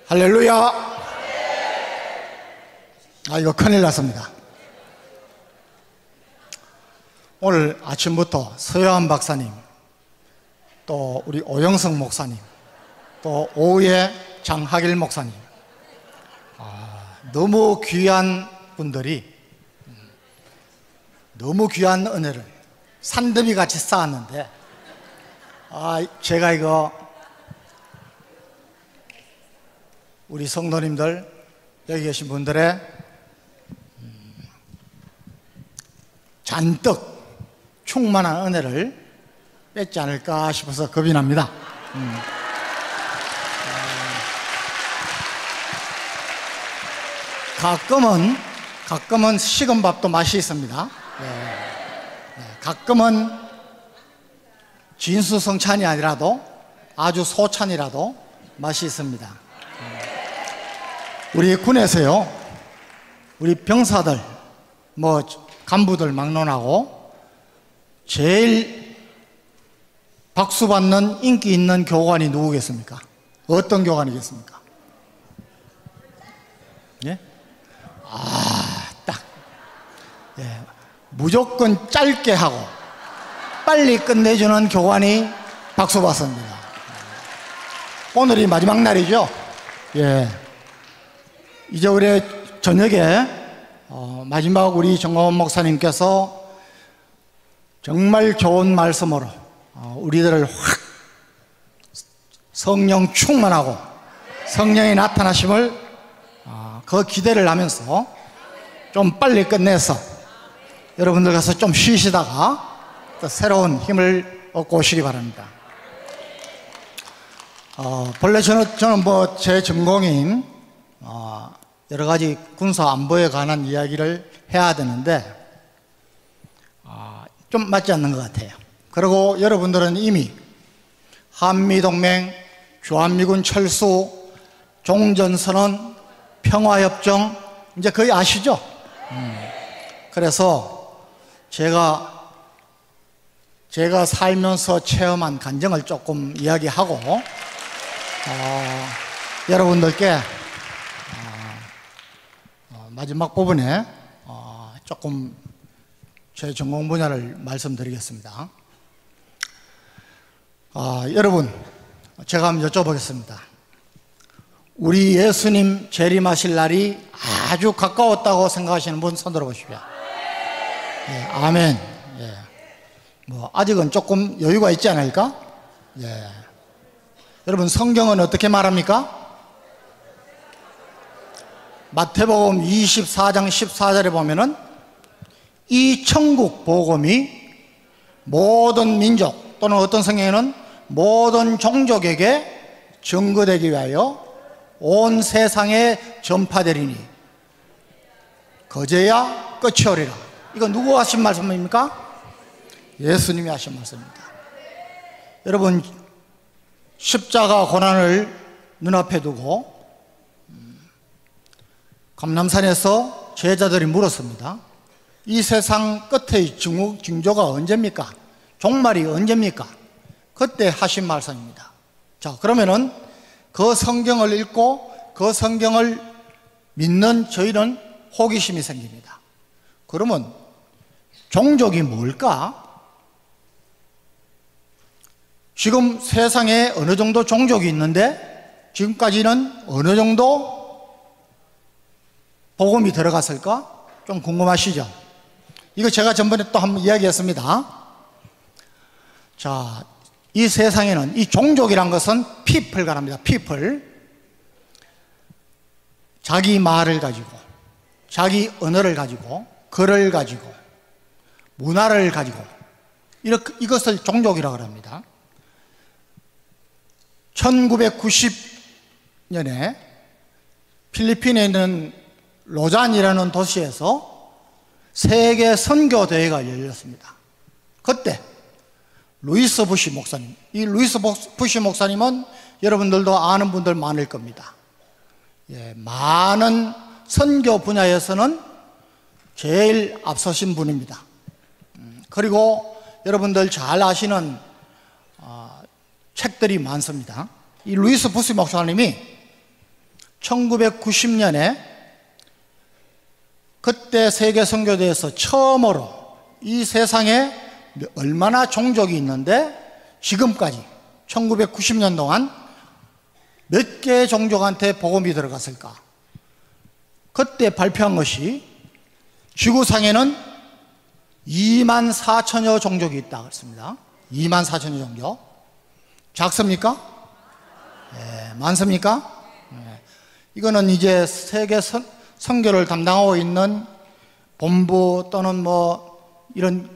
할렐루야. 이거 큰일 났습니다. 오늘 아침부터 서여한 박사님, 또 우리 오영석 목사님, 또 오후에 장하길 목사님, 너무 귀한 분들이 너무 귀한 은혜를 산더미 같이 쌓았는데, 제가 이거 우리 성도님들, 여기 계신 분들의 잔뜩 충만한 은혜를 뺏지 않을까 싶어서 겁이 납니다. 가끔은 식은 밥도 맛이 있습니다. 가끔은 진수성찬이 아니라도 아주 소찬이라도 맛이 있습니다. 우리 군에서요, 우리 병사들, 간부들 막론하고 제일 박수 받는 인기 있는 교관이 누구겠습니까? 어떤 교관이겠습니까? 예? 무조건 짧게 하고 빨리 끝내주는 교관이 박수 받습니다. 오늘이 마지막 날이죠. 이제 우리 저녁에 마지막 우리 정광훈 목사님께서 정말 좋은 말씀으로 우리들을 확 성령 충만하고 성령의 나타나심을 그 기대를 하면서 좀 빨리 끝내서 여러분들 가서 좀 쉬시다가 또 새로운 힘을 얻고 오시기 바랍니다. 본래 저는 제 전공인 여러 가지 군사 안보에 관한 이야기를 해야 되는데 좀 맞지 않는 것 같아요. 그리고 여러분들은 이미 한미동맹, 주한미군 철수, 종전선언, 평화협정 이제 거의 아시죠? 그래서 제가 살면서 체험한 간증을 조금 이야기하고 여러분들께 마지막 부분에 조금 제 전공 분야를 말씀드리겠습니다. 여러분, 제가 한번 여쭤보겠습니다. 우리 예수님 재림하실 날이 아주 가까웠다고 생각하시는 분 손 들어보십시오. 아멘. 아직은 조금 여유가 있지 않을까? 여러분, 성경은 어떻게 말합니까? 마태복음 24장 14절에 보면은 이 천국 복음이 모든 민족 또는 어떤 성경에는 모든 종족에게 증거되기 위하여 온 세상에 전파되리니 그제야 끝이 오리라. 이거 누구 하신 말씀입니까? 예수님이 하신 말씀입니다. 여러분, 십자가 고난을 눈앞에 두고 감람산에서 제자들이 물었습니다. 이 세상 끝의 징조가 언제입니까? 종말이 언제입니까? 그때 하신 말씀입니다. 자, 그러면은 그 성경을 읽고 그 성경을 믿는 저희는 호기심이 생깁니다. 그러면 종족이 뭘까? 지금 세상에 어느 정도 종족이 있는데 지금까지는 어느 정도 복음이 들어갔을까? 좀 궁금하시죠? 이거 제가 전번에 또 한번 이야기했습니다. 자, 이 세상에는 이 종족이란 것은 people가 합니다. people. 자기 말을 가지고, 자기 언어를 가지고, 글을 가지고, 문화를 가지고, 이것을 종족이라고 합니다. 1990년에 필리핀에 있는 로잔이라는 도시에서 세계 선교 대회가 열렸습니다. 그때 루이스 부시 목사님, 이 루이스 부시 목사님은 여러분들도 아는 분들 많을 겁니다. 많은 선교 분야에서는 제일 앞서신 분입니다. 그리고 여러분들 잘 아시는 책들이 많습니다. 이 루이스 부시 목사님이 1990년에 그때 세계 선교대에서 처음으로 이 세상에 얼마나 종족이 있는데 지금까지 1990년 동안 몇 개의 종족한테 복음이 들어갔을까? 그때 발표한 것이 지구상에는 2만 4천여 종족이 있다 그랬습니다. 2만 4천여 종족. 작습니까? 네, 많습니까? 네. 이거는 이제 세계 선교를 담당하고 있는 본부 또는 뭐 이런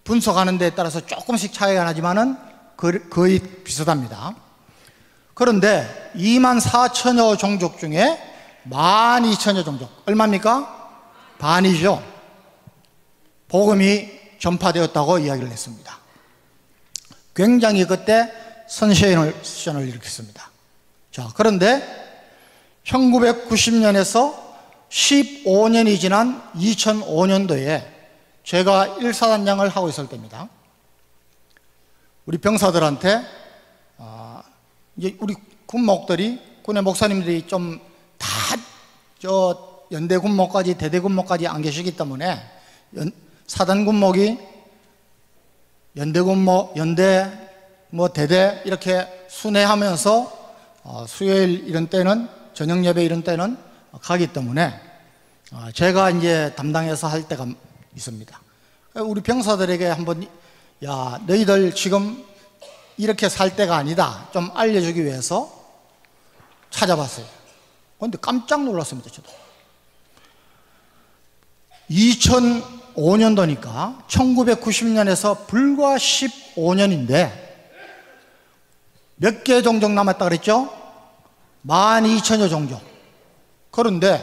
분석하는 데에 따라서 조금씩 차이가 나지만은 거의 비슷합니다. 그런데 2만 4천여 종족 중에 12,000여 종족, 얼마입니까? 반이죠. 복음이 전파되었다고 이야기를 했습니다. 굉장히 그때 선세션을 일으켰습니다. 자, 그런데 1990년에서 15년이 지난 2005년도에 제가 일사단장을 하고 있을 때입니다. 우리 병사들한테 이제 우리 군목들이, 군의 목사님들이 좀 다 연대 군목까지 대대 군목까지 안 계시기 때문에 사단 군목이 연대 군목, 연대 뭐 대대 이렇게 순회하면서 수요일 이런 때는, 저녁 예배 이런 때는 가기 때문에 제가 이제 담당해서 할 때가 있습니다. 우리 병사들에게 한번, 야, 너희들 지금 이렇게 살 때가 아니다 좀 알려주기 위해서 찾아봤어요. 그런데 깜짝 놀랐습니다. 저도 2005년도니까 1990년에서 불과 15년인데 몇 개 종족 남았다 그랬죠? 12,000여 종족. 그런데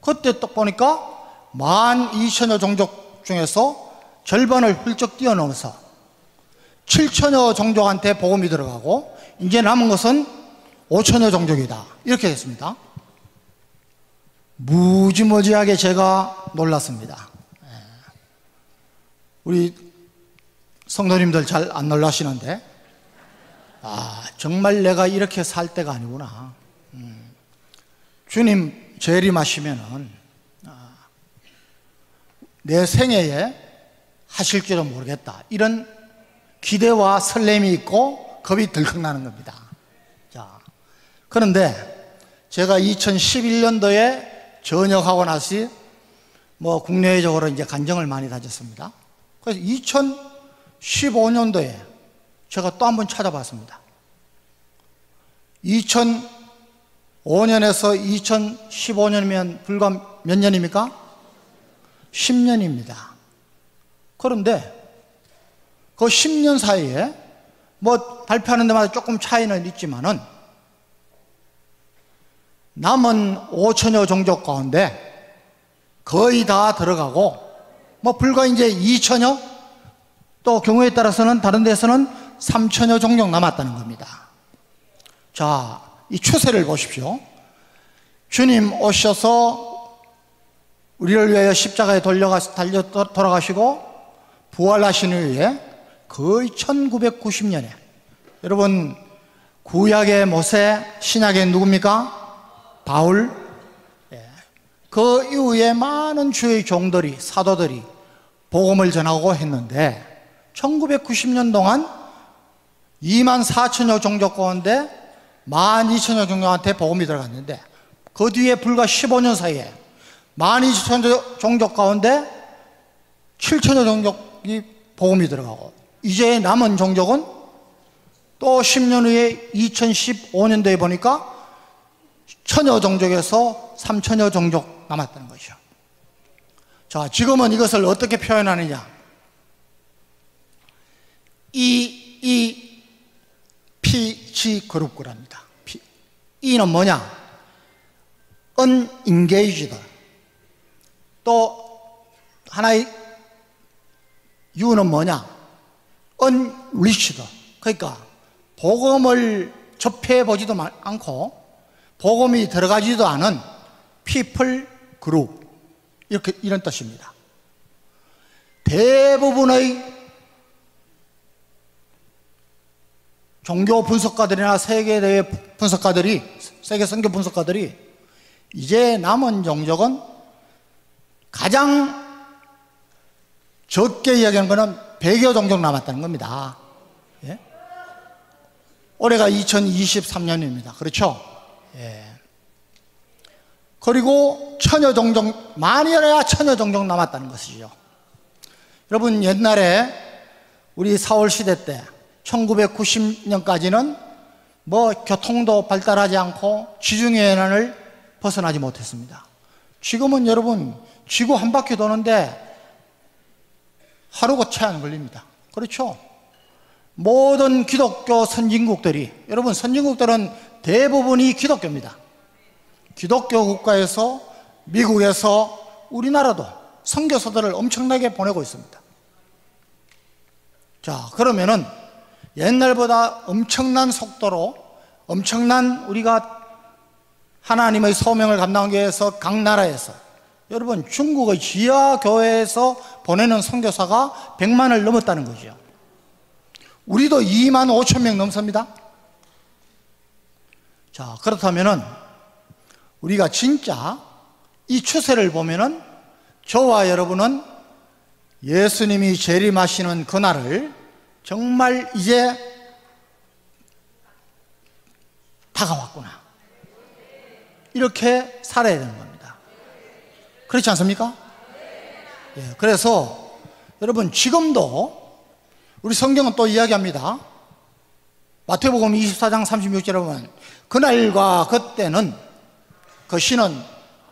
그때 또 보니까 12,000여 종족 중에서 절반을 훌쩍 뛰어넘어서 7,000여 종족한테 복음이 들어가고 이제 남은 것은 5,000여 종족이다, 이렇게 됐습니다. 무지무지하게 제가 놀랐습니다. 우리 성도님들 잘 안 놀라시는데, 정말 내가 이렇게 살 때가 아니구나. 주님 재림하시면은 내 생애에 하실지도 모르겠다, 이런 기대와 설렘이 있고 겁이 덜컥 나는 겁니다. 자, 그런데 제가 2011년도에 전역하고 나서 뭐 국내적으로 이제 간증을 많이 다녔습니다. 그래서 2015년도에 제가 또 한 번 찾아봤습니다. 2005년에서 2015년이면 불과 몇 년입니까? 10년입니다. 그런데 그 10년 사이에 뭐 발표하는 데마다 조금 차이는 있지만은 남은 5,000여 종족 가운데 거의 다 들어가고 뭐 불과 이제 2,000여, 또 경우에 따라서는 다른 데서는 3,000여 종족 남았다는 겁니다. 자, 이 추세를 보십시오. 주님 오셔서 우리를 위하여 십자가에 돌아가시고 부활하신 후에 거의 1990년에, 여러분 구약의 모세, 신약의 누굽니까? 바울. 그 이후에 많은 주의 종들이, 사도들이 복음을 전하고 했는데 1990년 동안 2만 4천여 종족 가운데 12,000여 종족한테 복음이 들어갔는데 그 뒤에 불과 15년 사이에 12,000여 종족 가운데 7,000여 종족이 복음이 들어가고, 이제 남은 종족은 또 10년 후에 2015년도에 보니까 1,000여 종족에서 3,000여 종족 남았다는 것이죠. 자, 지금은 이것을 어떻게 표현하느냐? EEPG 그룹이랍니다. E는 뭐냐? unengaged. 또 하나의 U는 뭐냐? unreached. 그러니까 복음을 접해보지도 않고 복음이 들어가지도 않은 people group, 이런 뜻입니다. 대부분의 종교 분석가들이나 세계대회 분석가들이, 세계 선교 분석가들이 이제 남은 종족은 가장 적게 이야기하는 것은 100여 종족 남았다는 겁니다. 예? 올해가 2023년입니다. 그렇죠? 예. 그리고 천여 종족, 만이라야 천여 종족 남았다는 것이죠. 여러분, 옛날에 우리 사월시대 때 1990년까지는 뭐 교통도 발달하지 않고 지중해난을 벗어나지 못했습니다. 지금은 여러분, 지구 한 바퀴 도는데 하루가 채 안 걸립니다. 그렇죠? 모든 기독교 선진국들이, 여러분, 선진국들은 대부분이 기독교입니다. 기독교 국가에서, 미국에서, 우리나라도 선교사들을 엄청나게 보내고 있습니다. 자, 그러면은 옛날보다 엄청난 속도로, 엄청난 우리가 하나님의 소명을 감당하기 위해서 각 나라에서, 여러분, 중국의 지하교회에서 보내는 선교사가 100만을 넘었다는 거죠. 우리도 2만 5천 명 넘습니다. 자, 그렇다면은 우리가 진짜 이 추세를 보면은 저와 여러분은 예수님이 재림하시는 그날을 정말 이제 다가왔구나, 이렇게 살아야 되는 겁니다. 그렇지 않습니까? 예, 그래서 여러분, 지금도 우리 성경은 또 이야기합니다. 마태복음 24장 36절에 보면 그날과 그때는, 그 시는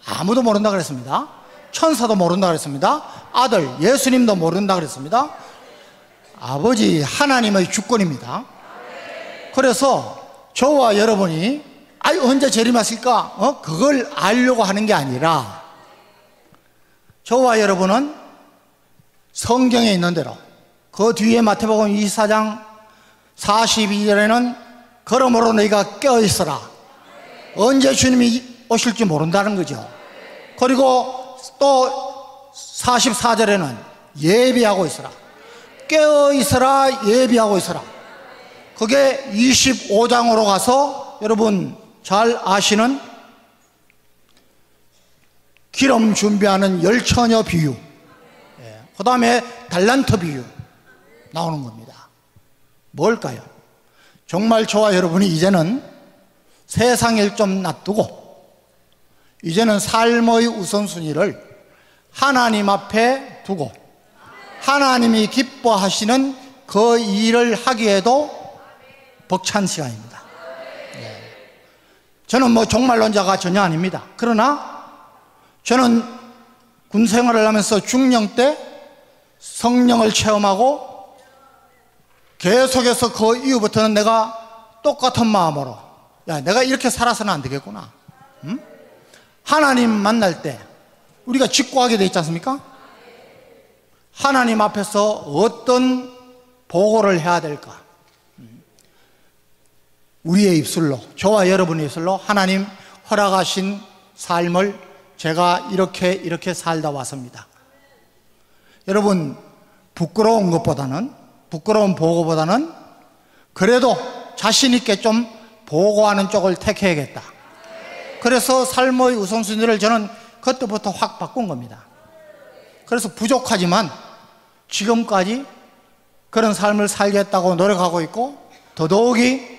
아무도 모른다 그랬습니다. 천사도 모른다 그랬습니다. 아들 예수님도 모른다 그랬습니다. 아버지 하나님의 주권입니다. 그래서 저와 여러분이 언제 재림하실까? 그걸 알려고 하는 게 아니라, 저와 여러분은 성경에 있는 대로, 그 뒤에 마태복음 24장 42절에는 그러므로 너희가 깨어있어라. 언제 주님이 오실지 모른다는 거죠. 그리고 또 44절에는 예비하고 있어라. 깨어있어라, 예비하고 있어라. 그게 25장으로 가서 여러분 잘 아시는 기름 준비하는 열처녀 비유, 그 다음에 달란트 비유 나오는 겁니다. 뭘까요? 정말 저와 여러분이 이제는 세상 일 좀 놔두고 이제는 삶의 우선순위를 하나님 앞에 두고 하나님이 기뻐하시는 그 일을 하기에도 벅찬 시간입니다. 저는 뭐 종말론자가 전혀 아닙니다. 그러나 저는 군 생활을 하면서 중령 때 성령을 체험하고 계속해서 그 이후부터는 내가 똑같은 마음으로, 야, 내가 이렇게 살아서는 안 되겠구나. 응? 하나님 만날 때 우리가 직구하게 돼 있지 않습니까? 하나님 앞에서 어떤 보고를 해야 될까? 우리의 입술로, 저와 여러분의 입술로 하나님 허락하신 삶을 제가 이렇게 살다 왔습니다. 여러분, 부끄러운 것보다는, 부끄러운 보고보다는 그래도 자신 있게 좀 보고하는 쪽을 택해야겠다. 그래서 삶의 우선순위를 저는 그때부터 확 바꾼 겁니다. 그래서 부족하지만 지금까지 그런 삶을 살겠다고 노력하고 있고, 더더욱이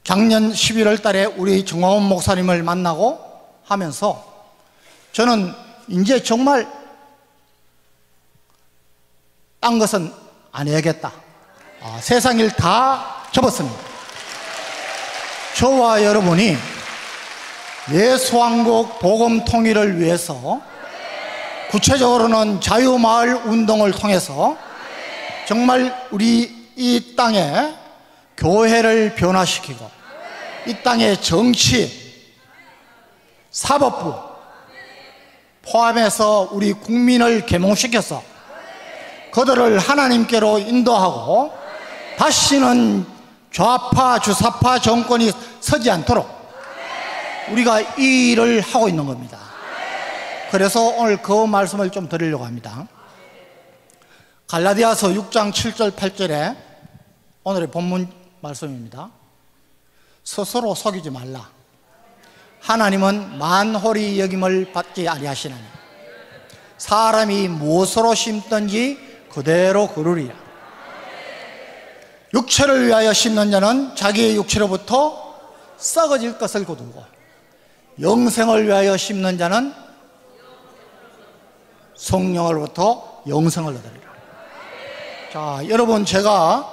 작년 11월 달에 우리 정화원 목사님을 만나고 하면서 저는 이제 정말 딴 것은 안 해야겠다. 세상 일 다 접었습니다. 저와 여러분이 예수왕국 복음 통일을 위해서, 구체적으로는 자유마을 운동을 통해서 정말 우리 이 땅에 교회를 변화시키고, 이 땅의 정치, 사법부 포함해서 우리 국민을 계몽시켜서 그들을 하나님께로 인도하고 다시는 좌파 주사파 정권이 서지 않도록 우리가 이 일을 하고 있는 겁니다. 그래서 오늘 그 말씀을 좀 드리려고 합니다. 갈라디아서 6장 7절 8절에 오늘의 본문 말씀입니다. 스스로 속이지 말라. 하나님은 만홀히 여김을 받지 아니하시나니 사람이 무엇으로 심든지 그대로 거두리라. 육체를 위하여 심는 자는 자기의 육체로부터 썩어질 것을 거두고 영생을 위하여 심는 자는 성령으로부터 영생을 얻으리라. 자, 여러분, 제가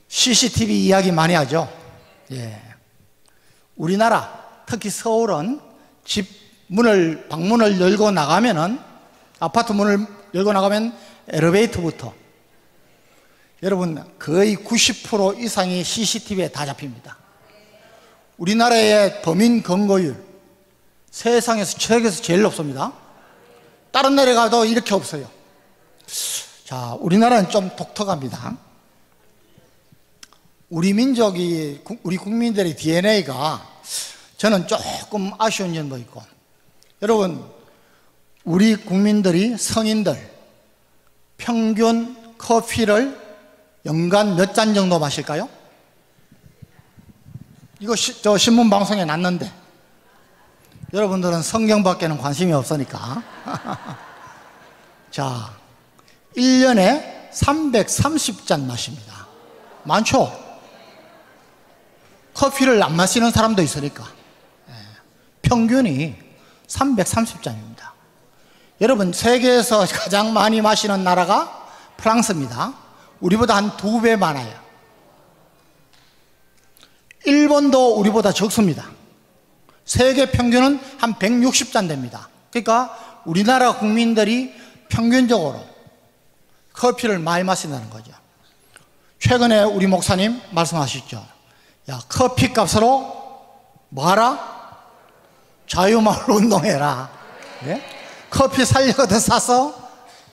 CCTV 이야기 많이 하죠. 예. 우리나라, 특히 서울은 집 문을, 방문을 열고 나가면은, 아파트 문을 열고 나가면 엘리베이터부터 여러분 거의 90% 이상이 CCTV에 다 잡힙니다. 우리나라의 범인 검거율 세상에서 세계에서 제일 높습니다. 다른 나라에 가도 이렇게 없어요. 자, 우리나라는 좀 독특합니다. 우리 민족이, 우리 국민들의 DNA가 저는 조금 아쉬운 점도 있고, 여러분, 우리 국민들이, 성인들 평균 커피를 연간 몇 잔 정도 마실까요? 이거 저 신문 방송에 났는데 여러분들은 성경밖에는 관심이 없으니까 자, 1년에 330잔 마십니다. 많죠? 커피를 안 마시는 사람도 있으니까. 평균이 330잔입니다. 여러분, 세계에서 가장 많이 마시는 나라가 프랑스입니다. 우리보다 한 2배 많아요. 일본도 우리보다 적습니다. 세계 평균은 한 160잔 됩니다. 그러니까 우리나라 국민들이 평균적으로 커피를 많이 마신다는 거죠. 최근에 우리 목사님 말씀하셨죠. 야, 커피 값으로 뭐하라? 자유마을 운동해라. 네? 커피 살려거든 사서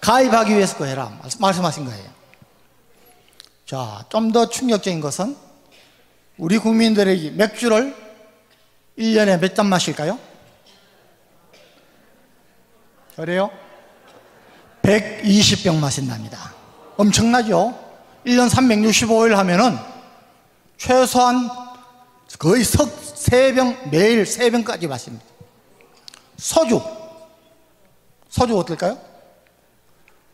가입하기 위해서 그거 해라 말씀하신 거예요. 자, 좀 더 충격적인 것은 우리 국민들에게 맥주를 1년에 몇 잔 마실까요? 그래요? 120병 마신답니다. 엄청나죠? 1년 365일 하면은 최소한 거의 3병, 매일 3병까지 마십니다. 소주 어떨까요?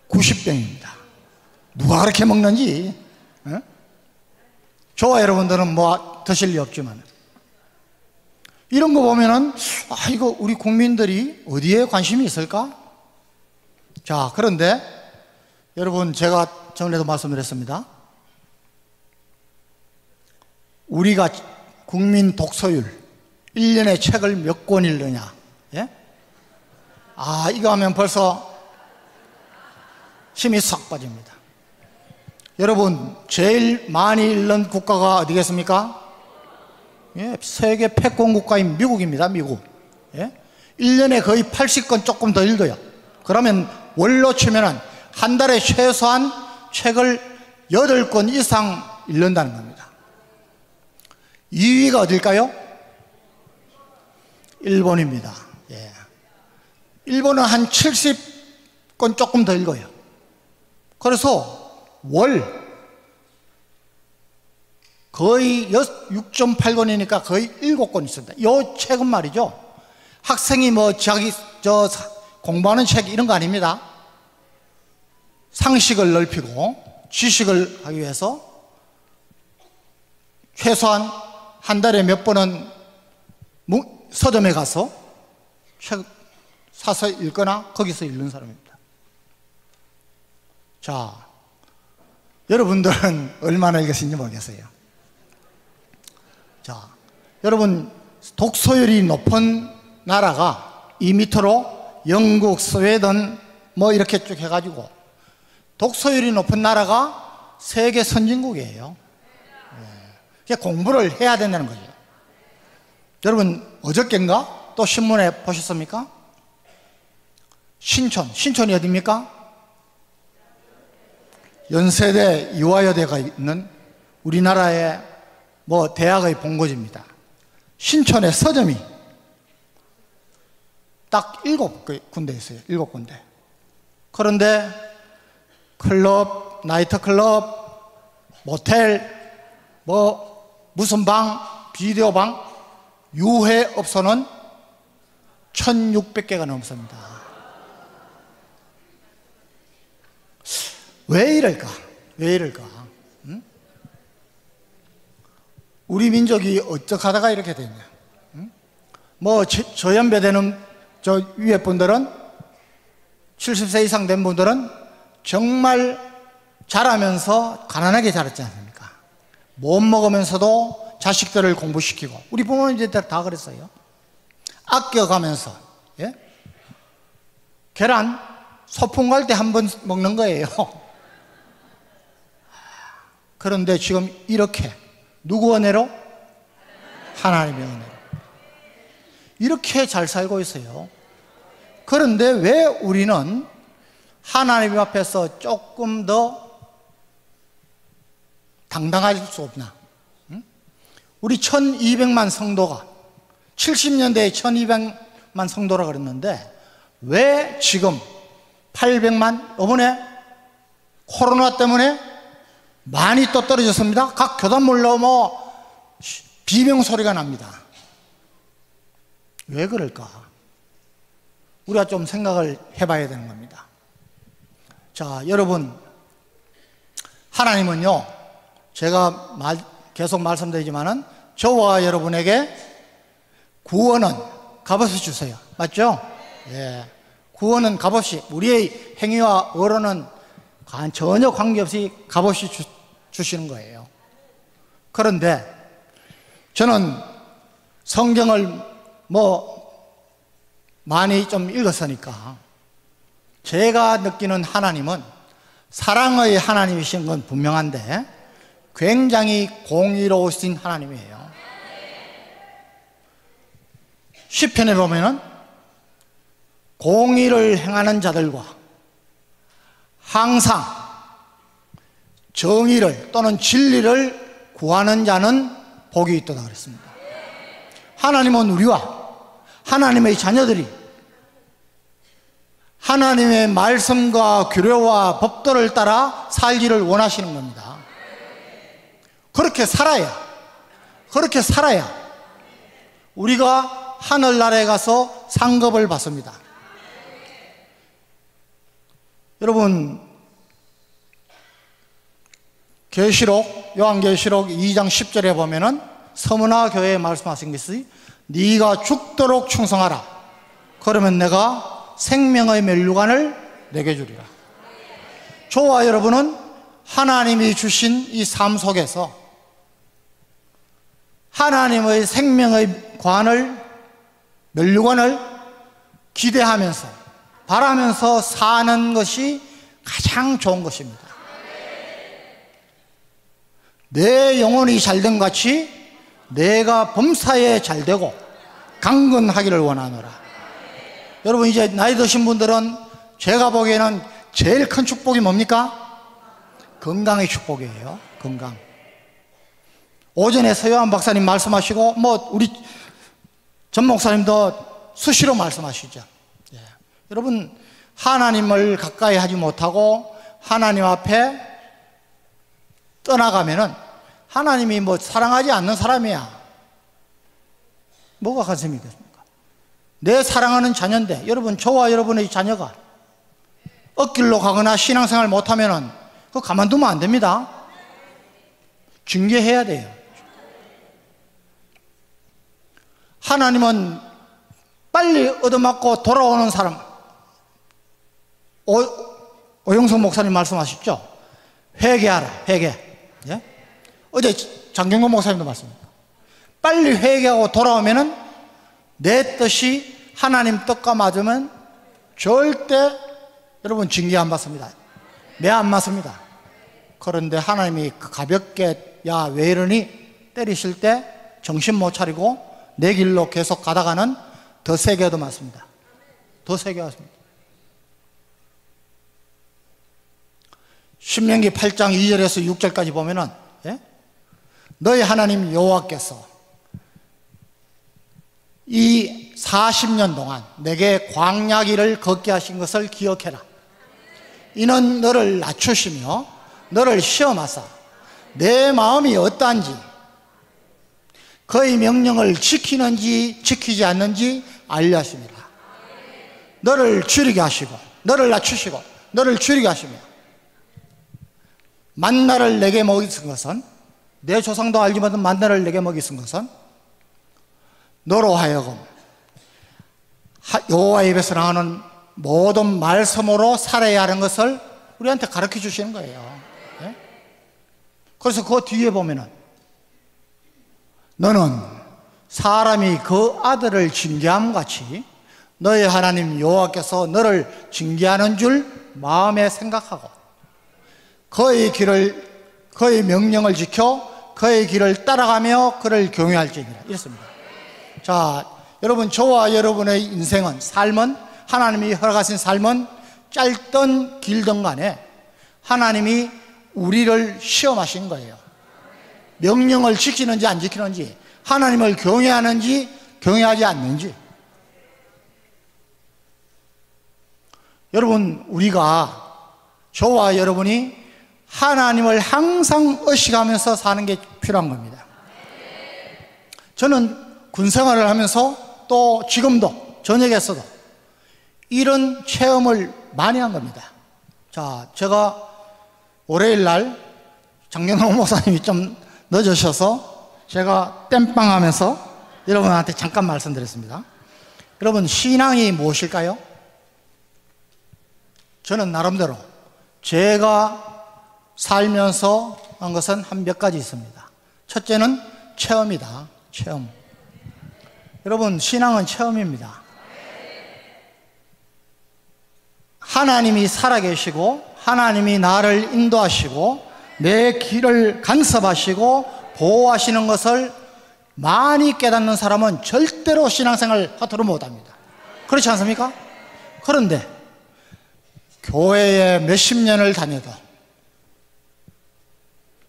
90병입니다. 누가 그렇게 먹는지. 에? 저와 여러분들은 뭐 드실 리 없지만 이런 거 보면은 아, 이거 우리 국민들이 어디에 관심이 있을까? 자, 그런데 여러분, 제가 전에도 말씀드렸습니다. 우리가 국민 독서율 1년에 책을 몇 권 읽느냐. 예? 아, 이거 하면 벌써 힘이 싹 빠집니다. 여러분, 제일 많이 읽는 국가가 어디겠습니까? 예, 세계 패권 국가인 미국입니다. 미국. 예? 1년에 거의 80권 조금 더 읽어요. 그러면 월로 치면은 한 달에 최소한 책을 8권 이상 읽는다는 겁니다. 2위가 어딜까요? 일본입니다. 예. 일본은 한 70권 조금 더 읽어요. 그래서 월 거의 6.8권이니까 거의 7권 있습니다. 이 책은 말이죠, 학생이 뭐 자기 공부하는 책 이런 거 아닙니다. 상식을 넓히고 지식을 하기 위해서 최소한 한 달에 몇 번은 서점에 가서 책 사서 읽거나 거기서 읽는 사람입니다. 자, 여러분들은 얼마나 읽으신지 모르겠어요. 자, 여러분, 독서율이 높은 나라가 이 밑으로 영국, 스웨덴 뭐 이렇게 쭉 해가지고 독서율이 높은 나라가 세계 선진국이에요. 예. 공부를 해야 된다는 거죠. 여러분, 어저께인가 또 신문에 보셨습니까? 신촌이 어디입니까? 연세대, 이화여대가 있는 우리나라의 뭐 대학의 본거지입니다. 신촌에 서점이 딱 7군데 있어요. 7군데. 그런데 클럽, 나이트클럽, 모텔 무슨 방, 비디오 방, 유해업소는 1600개가 넘습니다. 왜 이럴까? 왜 이럴까? 응? 우리 민족이 어떻게 하다가 이렇게 됐냐? 응? 저연배되는 저 위에 분들은 70세 이상 된 분들은 정말 자라면서 가난하게 자랐지 않습니까? 못 먹으면서도 자식들을 공부시키고, 우리 부모는 이제 다 그랬어요. 아껴가면서, 예? 계란 소풍 갈 때 한 번 먹는 거예요. 그런데 지금 이렇게 누구 은혜로? 하나님의 은혜로 이렇게 잘 살고 있어요. 그런데 왜 우리는 하나님 앞에서 조금 더 당당할 수 없나? 응? 우리 1200만 성도가 70년대에 1200만 성도라 그랬는데 왜 지금 800만, 이번에 코로나 때문에 많이 또 떨어졌습니다. 각 교단물로 비명 소리가 납니다. 왜 그럴까? 우리가 좀 생각을 해봐야 되는 겁니다. 자, 여러분, 하나님은요, 제가 계속 말씀드리지만은 저와 여러분에게 구원은 값없이 주세요. 맞죠? 예. 구원은 값없이, 우리의 행위와 의로는 전혀 관계없이 값없이 주시는 거예요. 그런데 저는 성경을 많이 좀 읽었으니까 제가 느끼는 하나님은 사랑의 하나님이신 건 분명한데 굉장히 공의로우신 하나님이에요. 시편에 보면은 공의를 행하는 자들과 항상 정의를 또는 진리를 구하는 자는 복이 있도다 그랬습니다. 하나님은 우리와 하나님의 자녀들이 하나님의 말씀과 규례와 법도를 따라 살기를 원하시는 겁니다. 그렇게 살아야 우리가 하늘나라에 가서 상급을 받습니다. 여러분, 요한계시록 2장 10절에 보면은 서문화 교회에 말씀하신 것이 네가 죽도록 충성하라. 그러면 내가 생명의 멸류관을 내게 주리라. 저와 여러분은 하나님이 주신 이 삶 속에서 하나님의 생명의 멸류관을 기대하면서 바라면서 사는 것이 가장 좋은 것입니다. 내 영혼이 잘된 같이 내가 범사에 잘되고 강건하기를 원하노라. 여러분, 이제 나이 드신 분들은 제가 보기에는 제일 큰 축복이 뭡니까? 건강의 축복이에요. 건강. 오전에 서요한 박사님 말씀하시고 우리 전 목사님도 수시로 말씀하시죠. 예. 여러분, 하나님을 가까이 하지 못하고 하나님 앞에 떠나가면은 하나님이 사랑하지 않는 사람이야. 뭐가 가슴이 겠습니까? 내 사랑하는 자녀인데, 여러분, 저와 여러분의 자녀가 엇길로 가거나 신앙생활 못하면은 그거 가만두면 안 됩니다. 징계해야 돼요. 하나님은 빨리 얻어맞고 돌아오는 사람, 오영석 목사님 말씀하셨죠? 회개하라, 회개. 예? 어제 장경건 목사님도 말씀합니다. 빨리 회개하고 돌아오면은 내 뜻이 하나님 뜻과 맞으면 절대 여러분 징계 안 받습니다. 매 안 맞습니다. 그런데 하나님이 가볍게 야 왜 이러니 때리실 때 정신 못 차리고 내 길로 계속 가다가는 더 세게 얻어맞습니다. 더 세게 맞습니다. 신명기 8장 2절에서 6절까지 보면은 너희 하나님 여호와께서 이 40년 동안 내게 광야 길을 걷게 하신 것을 기억해라. 이는 너를 낮추시며 너를 시험하사 내 마음이 어떠한지, 그의 명령을 지키는지 지키지 않는지 알려 하십니다. 너를 줄이게 하시고, 너를 낮추시고, 너를 줄이게 하시며, 만나를 내게 먹이신 것은, 내 조상도 알지 못한 만나를 내게 먹이신 것은 너로 하여금 여호와의 입에서 나오는 모든 말씀으로 살아야 하는 것을 우리한테 가르쳐 주시는 거예요. 네? 그래서 그 뒤에 보면은 너는 사람이 그 아들을 징계함 같이 너의 하나님 여호와께서 너를 징계하는 줄 마음에 생각하고 그의 명령을 지켜 그의 길을 따라가며 그를 경외할지니라 이랬습니다. 자, 여러분, 저와 여러분의 인생은, 삶은, 하나님이 허락하신 삶은 짧든 길든 간에 하나님이 우리를 시험하신 거예요. 명령을 지키는지 안 지키는지, 하나님을 경외하는지 경외하지 않는지. 여러분, 저와 여러분이 하나님을 항상 의식하면서 사는 게 필요한 겁니다. 저는 군생활을 하면서 또 지금도 저녁에서도 이런 체험을 많이 한 겁니다. 자, 제가 월요일 날 장경호 목사님이 좀 늦으셔서 제가 땜빵 하면서 여러분한테 잠깐 말씀드렸습니다. 여러분, 신앙이 무엇일까요? 저는 나름대로 제가 살면서 한 것은 한 몇 가지 있습니다. 첫째는 체험이다. 체험. 여러분, 신앙은 체험입니다. 하나님이 살아계시고 하나님이 나를 인도하시고 내 길을 간섭하시고 보호하시는 것을 많이 깨닫는 사람은 절대로 신앙생활 하도록 못합니다. 그렇지 않습니까? 그런데 교회에 몇십 년을 다녀도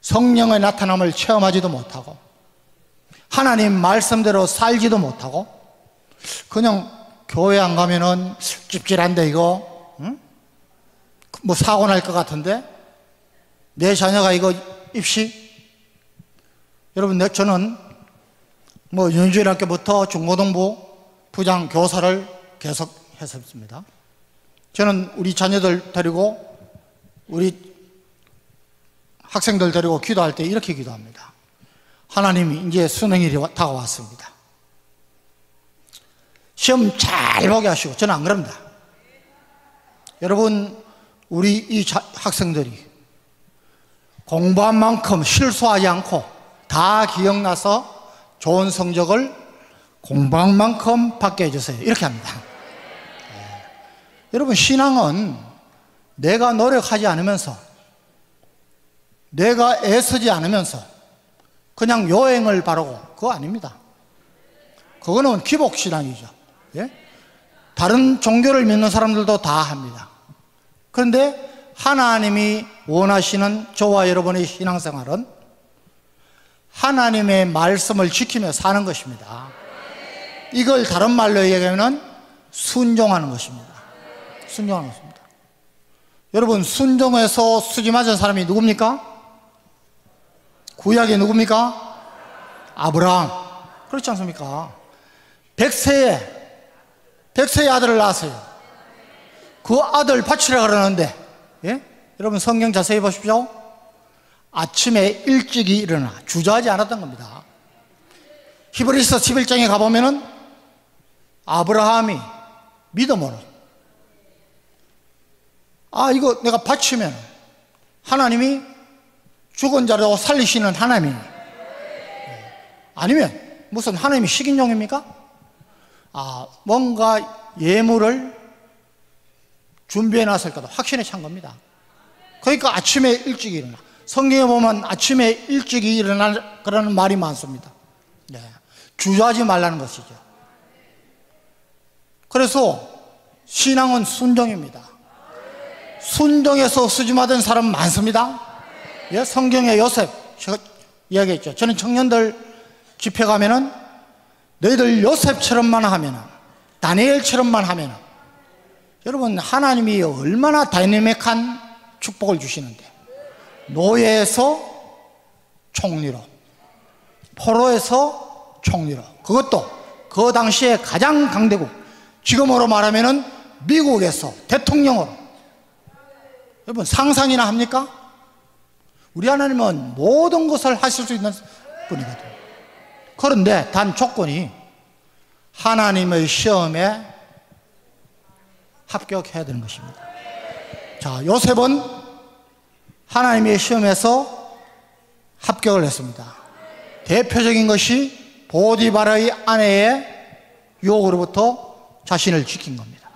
성령의 나타남을 체험하지도 못하고 하나님 말씀대로 살지도 못하고 그냥 교회 안 가면은 찝찝한데 이거 응? 뭐 사고 날 것 같은데 내 자녀가 이거 입시 여러분 저는 뭐 윤주일학교부터 중고등부 부장 교사를 계속 했었습니다. 저는 우리 자녀들 데리고 우리 학생들 데리고 기도할 때 이렇게 기도합니다. 하나님이 이제 수능일이 다가왔습니다. 시험 잘 보게 하시고, 저는 안 그럽니다. 여러분, 우리 이 학생들이 공부한 만큼 실수하지 않고 다 기억나서 좋은 성적을 공부한 만큼 받게 해주세요. 이렇게 합니다. 네. 여러분, 신앙은 내가 노력하지 않으면서, 내가 애쓰지 않으면서 그냥 요행을 바르고 그거 아닙니다. 그거는 기복신앙이죠. 예? 다른 종교를 믿는 사람들도 다 합니다. 그런데 하나님이 원하시는 저와 여러분의 신앙생활은 하나님의 말씀을 지키며 사는 것입니다. 이걸 다른 말로 얘기하면 순종하는 것입니다. 순종하는 것입니다. 여러분, 순종해서 수지 맞은 사람이 누굽니까? 구약이 누굽니까? 아브라함. 그렇지 않습니까? 백세의 아들을 낳았어요. 그 아들 바치라 그러는데, 예? 여러분 성경 자세히 보십시오. 아침에 일찍이 일어나 주저하지 않았던 겁니다. 히브리서 11장에 가보면은 아브라함이 믿음으로 이거 내가 바치면 하나님이 죽은 자를 살리시는 하나님이 아니면 무슨 하나님이 식인종입니까? 뭔가 예물을 준비해 놨을 거다 확신에 찬 겁니다. 그러니까 아침에 일찍 일어나. 성경에 보면 아침에 일찍 일어나 그러는 말이 많습니다. 네. 주저하지 말라는 것이죠. 그래서 신앙은 순종입니다. 순종해서 수지맞은 사람 많습니다. 예? 성경에 요셉 제가 이야기했죠. 저는 청년들 집회 가면은 너희들 요셉처럼만 하면은, 다니엘처럼만 하면은, 여러분 하나님이 얼마나 다이내믹한 축복을 주시는데, 노예에서 총리로, 포로에서 총리로, 그것도 그 당시에 가장 강대국, 지금으로 말하면은 미국에서 대통령으로. 여러분 상상이나 합니까? 우리 하나님은 모든 것을 하실 수 있는 분이거든요. 그런데 단 조건이 하나님의 시험에 합격해야 되는 것입니다. 자, 요셉은 하나님의 시험에서 합격을 했습니다. 대표적인 것이 보디발의 아내의 유혹으로부터 자신을 지킨 겁니다.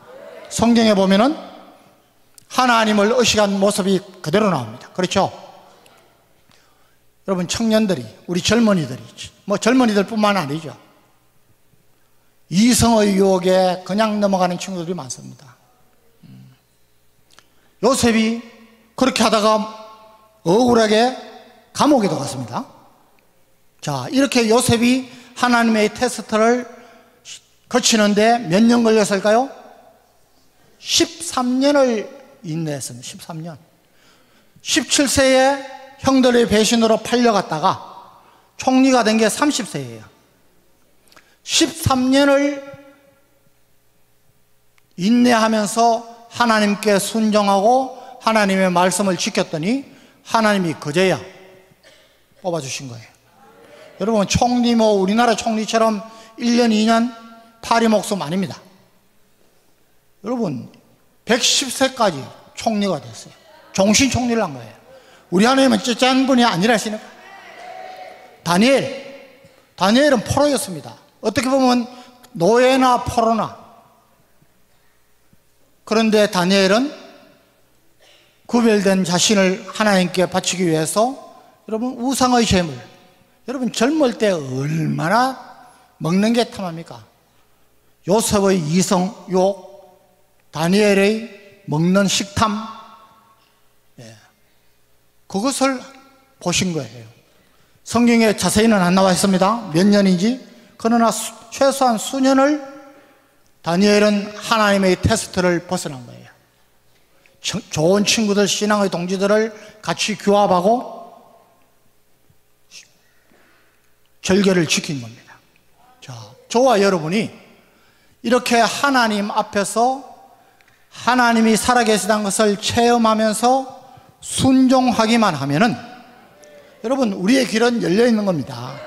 성경에 보면은 하나님을 의식한 모습이 그대로 나옵니다. 그렇죠? 여러분 청년들이, 우리 젊은이들이, 뭐 젊은이들 뿐만 아니죠, 이성의 유혹에 그냥 넘어가는 친구들이 많습니다. 요셉이 그렇게 하다가 억울하게 감옥에 들어갔습니다. 자, 이렇게 요셉이 하나님의 테스트를 거치는데 몇 년 걸렸을까요? 13년을 인내했습니다. 13년. 17세에 형들의 배신으로 팔려갔다가 총리가 된 게 30세예요. 13년을 인내하면서 하나님께 순종하고 하나님의 말씀을 지켰더니 하나님이 그제야 뽑아주신 거예요. 여러분 총리 뭐 우리나라 총리처럼 1년 2년 파리 목숨 아닙니다. 여러분 110세까지 총리가 됐어요. 종신 총리를 한 거예요. 우리 하나님은 쩌짠 분이 아니라시니까. 다니엘은 포로였습니다. 어떻게 보면 노예나 포로나. 그런데 다니엘은 구별된 자신을 하나님께 바치기 위해서 여러분 우상의 제물, 여러분 젊을 때 얼마나 먹는 게 탐합니까? 요셉의 이성 유혹, 다니엘의 먹는 식탐, 그것을 보신 거예요. 성경에 자세히는 안 나와 있습니다. 몇 년인지. 그러나 최소한 수년을 다니엘은 하나님의 테스트를 벗어난 거예요. 좋은 친구들, 신앙의 동지들을 같이 규합하고 절개를 지킨 겁니다. 자, 저와 여러분이 이렇게 하나님 앞에서 하나님이 살아계시다는 것을 체험하면서 순종하기만 하면은 여러분 우리의 길은 열려 있는 겁니다.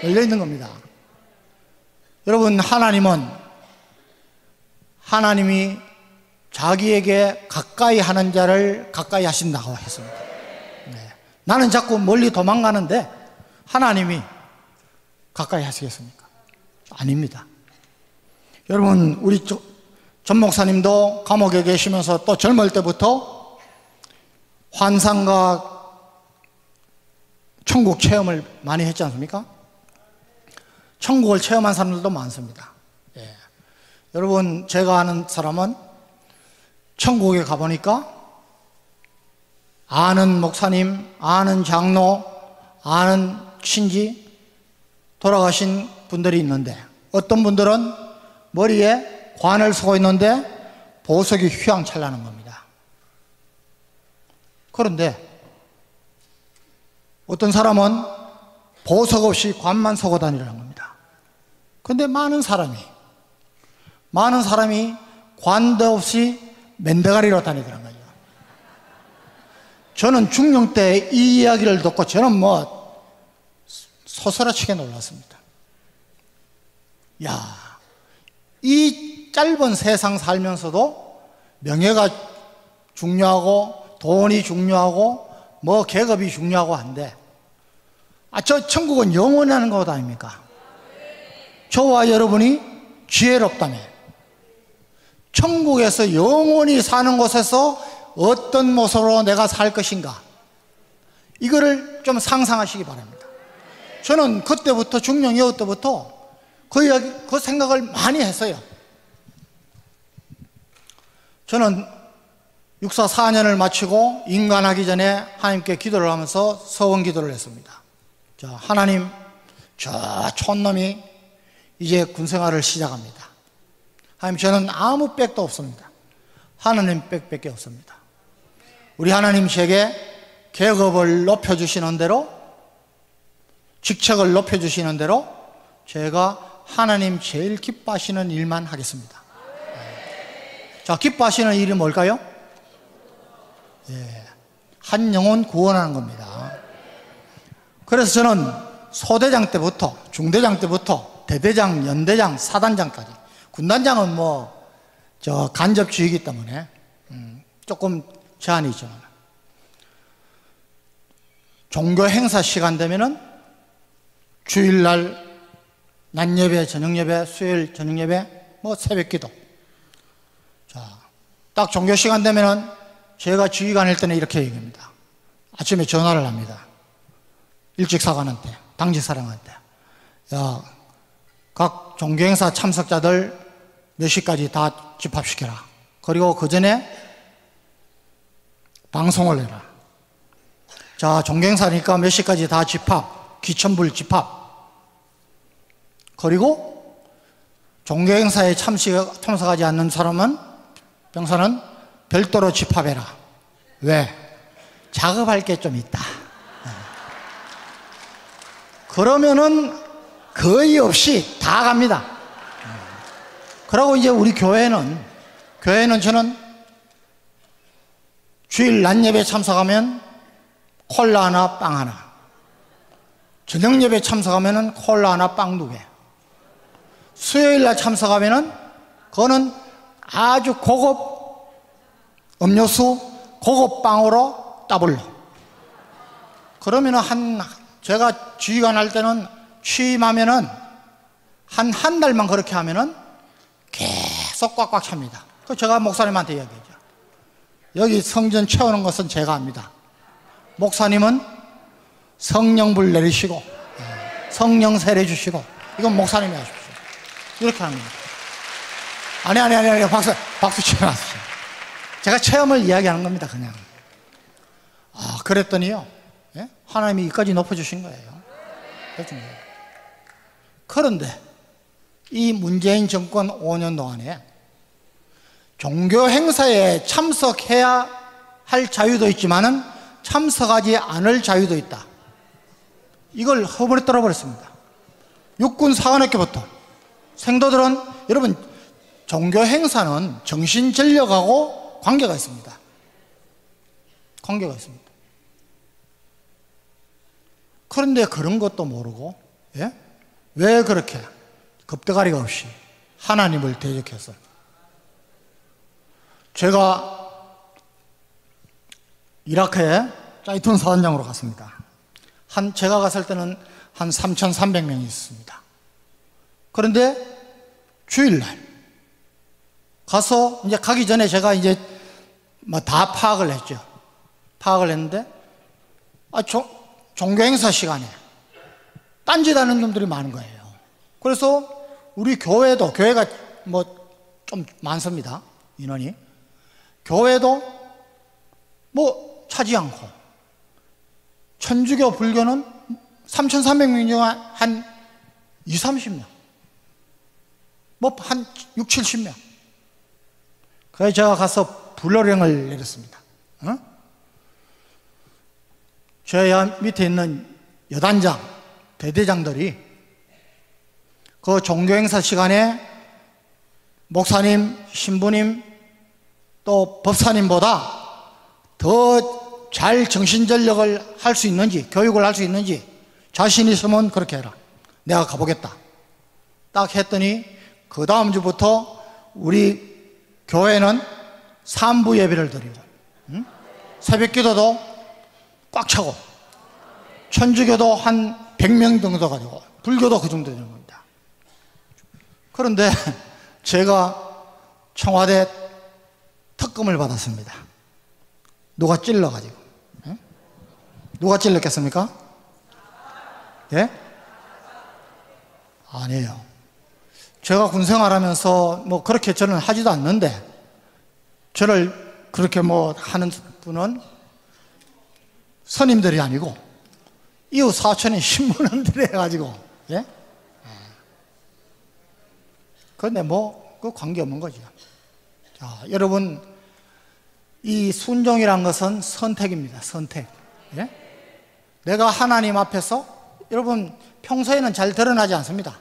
열려 있는 겁니다. 여러분 하나님이 자기에게 가까이 하는 자를 가까이 하신다고 했습니다. 나는 자꾸 멀리 도망가는데 하나님이 가까이 하시겠습니까? 아닙니다. 여러분 우리 전 목사님도 감옥에 계시면서 또 젊을 때부터 환상과 천국 체험을 많이 했지 않습니까? 천국을 체험한 사람들도 많습니다. 여러분 제가 아는 사람은 천국에 가보니까 아는 목사님, 아는 장로, 아는 신지 돌아가신 분들이 있는데 어떤 분들은 머리에 관을 쓰고 있는데 보석이 휘황찬란한 겁니다. 그런데 어떤 사람은 보석 없이 관만 쓰고 다니라는 겁니다. 그런데 많은 사람이 관도 없이 맨대가리로 다니더란 거죠. 저는 중령 때 이 이야기를 듣고 저는 뭐 소스라치게 놀랐습니다. 야, 이 짧은 세상 살면서도 명예가 중요하고 돈이 중요하고 뭐 계급이 중요하고 한데 저 천국은 영원히 하는 것 아닙니까? 저와 여러분이 지혜롭다면 천국에서 영원히 사는 곳에서 어떤 모습으로 내가 살 것인가, 이거를 좀 상상하시기 바랍니다. 저는 그때부터 중령 여우 때부터 그 생각을 많이 했어요. 저는 육사 4년을 마치고 인간하기 전에 하나님께 기도를 하면서 서원 기도를 했습니다. 자, 하나님, 저 촌놈이 이제 군생활을 시작합니다. 하나님, 저는 아무 백도 없습니다. 하나님 백밖에 없습니다. 우리 하나님 제게 계급을 높여주시는 대로 직책을 높여주시는 대로 제가 하나님 제일 기뻐하시는 일만 하겠습니다. 자, 기뻐하시는 일이 뭘까요? 예, 한 영혼 구원하는 겁니다. 그래서 저는 소대장 때부터, 중대장 때부터 대대장, 연대장, 사단장까지, 군단장은 간접주의이기 때문에 조금 제한이 있죠. 종교 행사 시간 되면은 주일날 낮 예배, 저녁 예배, 수요일 저녁 예배, 새벽 기도. 자, 딱 종교 시간 되면은 제가 지휘관일 때는 이렇게 얘기합니다. 아침에 전화를 합니다. 일찍 사관한테, 당직 사령한테. 야, 각 종교 행사 참석자들 몇 시까지 다 집합시켜라. 그리고 그 전에 방송을 해라. 자, 종교 행사니까 몇 시까지 다 집합, 기천불 집합. 그리고 종교 행사에 참석하지 않는 사람은, 병사는 별도로 집합해라. 왜? 작업할 게 좀 있다. 그러면은 거의 없이 다 갑니다. 그러고 이제 우리 교회는 저는 주일 낮 예배 참석하면 콜라 하나, 빵 하나. 저녁 예배 참석하면은 콜라 하나, 빵 2개. 수요일 날 참석하면은 그거는 아주 고급 음료수, 고급 빵으로 더블로. 그러면은 제가 지휘관 할 때는 취임하면은 한 달만 그렇게 하면은 계속 꽉꽉 찹니다. 그 제가 목사님한테 이야기하죠. 여기 성전 채우는 것은 제가 합니다. 목사님은 성령불 내리시고 성령 세례 주시고 이건 목사님이 하십시오. 이렇게 하는 겁니다. 아니 박수 치워놨어요. 제가 체험을 이야기하는 겁니다. 그냥. 그랬더니요, 예? 하나님이 이까지 높여주신 거예요. 그런데 이 문재인 정권 5년 동안에 종교 행사에 참석해야 할 자유도 있지만은 참석하지 않을 자유도 있다. 이걸 허물에 떨어버렸습니다. 육군 사관학교부터 생도들은, 여러분, 종교 행사는 정신전력하고 관계가 있습니다. 관계가 있습니다. 그런데 그런 것도 모르고, 예? 왜 그렇게 겁대가리가 없이 하나님을 대적해서. 제가 이라크에 짜이툰 사단장으로 갔습니다. 제가 갔을 때는 한 3,300명이 있었습니다. 그런데 주일날 가서 이제 가기 전에 제가 이제 다 파악을 했죠. 파악을 했는데 종교 행사 시간에 딴짓하는 놈들이 많은 거예요. 그래서 우리 교회가 좀 많습니다. 인원이. 교회도 차지 않고, 천주교 불교는 3,300명 중에 한 20, 30명, 한 6, 70명. 그래서 제가 가서 불호령을 내렸습니다. 제 밑에 있는 여단장, 대대장들이 그 종교행사 시간에 목사님, 신부님, 또 법사님보다 더 잘 정신전력을 할 수 있는지, 교육을 할 수 있는지 자신 있으면 그렇게 해라. 내가 가보겠다. 딱 했더니 그 다음 주부터 우리 교회는 3부 예배를 드리고, 새벽 기도도 꽉 차고, 천주교도 한 100명 정도 가지고, 불교도 그 정도 되는 겁니다. 그런데 제가 청와대 특검을 받았습니다. 누가 찔러가지고. 누가 찔렀겠습니까? 예? 아니에요. 제가 군생활하면서 그렇게 저는 하지도 않는데, 저를 그렇게 하는 분은 선임들이 아니고 이웃 사촌인 신문원들이 해가지고, 예? 그런데 그 관계없는 거죠. 자, 여러분, 이 순종이란 것은 선택입니다. 선택. 예? 내가 하나님 앞에서 여러분 평소에는 잘 드러나지 않습니다.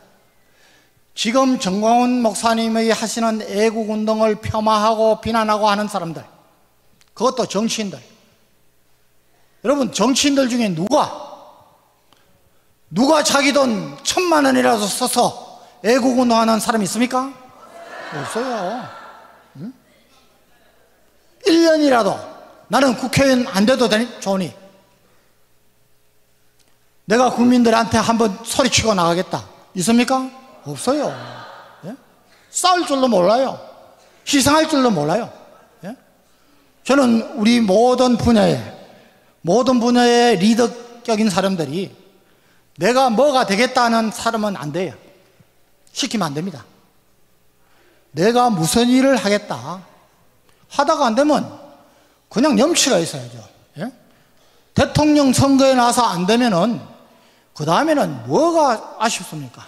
지금 정광훈 목사님이 하시는 애국운동을 폄하하고 비난하고 하는 사람들, 그것도 정치인들. 여러분 정치인들 중에 누가 자기 돈 1,000만 원이라도 써서 애국운동하는 사람이 있습니까? 없어요. 1년이라도 나는 국회의원 안 돼도 좋으니 내가 국민들한테 한번 소리치고 나가겠다, 있습니까? 없어요. 예? 싸울 줄도 몰라요. 희생할 줄도 몰라요. 예? 저는 우리 모든 분야의 리더격인 사람들이 내가 뭐가 되겠다는 사람은 안 돼요. 시키면 안 됩니다. 내가 무슨 일을 하겠다 하다가 안 되면 그냥 염치가 있어야죠. 예? 대통령 선거에 나와서 안 되면은 그 다음에는 뭐가 아쉽습니까?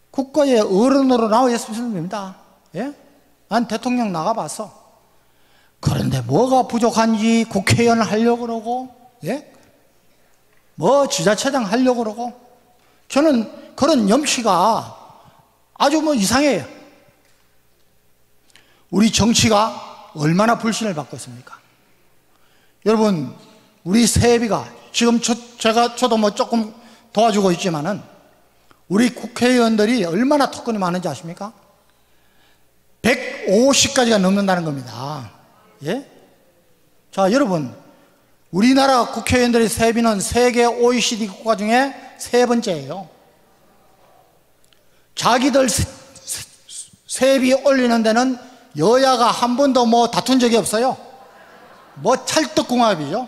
국가의 어른으로 나와 있으면 됩니다. 예? 난 대통령 나가봤어. 그런데 뭐가 부족한지 국회의원 하려고 그러고, 예? 뭐 지자체장 하려고 그러고, 저는 그런 염치가 아주 이상해요. 우리 정치가 얼마나 불신을 받고 있습니까? 여러분, 우리 세비가 지금 저도 조금 도와주고 있지만은 우리 국회의원들이 얼마나 특권이 많은지 아십니까? 150가지가 넘는다는 겁니다. 예? 자, 여러분, 우리나라 국회의원들의 세비는 세계 OECD 국가 중에 3번째예요. 자기들 세비 올리는 데는 여야가 한 번도 다툰 적이 없어요. 찰떡궁합이죠.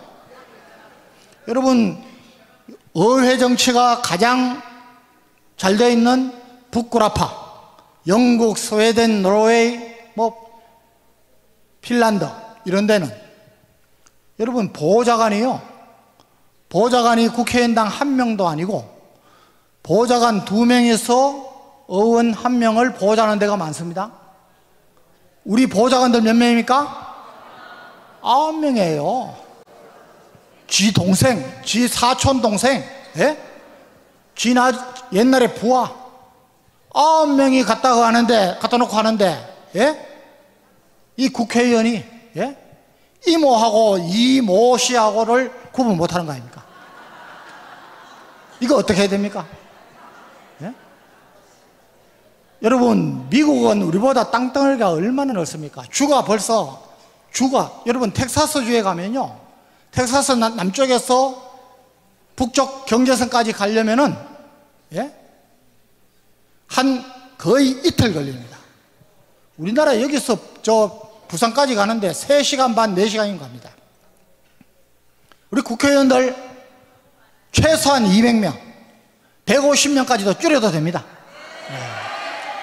여러분, 의회 정치가 가장 잘 되어 있는 북구라파, 영국, 스웨덴, 노르웨이, 핀란드 이런 데는 여러분 보좌관이 국회의원당 1명도 아니고 보좌관 2명에서 의원 1명을 보좌하는 데가 많습니다. 우리 보좌관들 몇 명입니까? 9명이에요. 지 동생, 지 사촌 동생, 예? 옛날에 부하 9명이 갖다 놓고 하는데, 예? 이 국회의원이, 예? 이모하고 이모씨하고를 구분 못하는 거 아닙니까? 이거 어떻게 해야 됩니까? 예? 여러분, 미국은 우리보다 땅덩어리가 얼마나 넓습니까? 여러분 텍사스주에 가면요, 텍사스 남쪽에서 북쪽 경제선까지 가려면은, 예? 거의 이틀 걸립니다. 우리나라 여기서 부산까지 가는데 3시간 반, 4시간인 겁니다. 우리 국회의원들 최소한 200명, 150명까지도 줄여도 됩니다.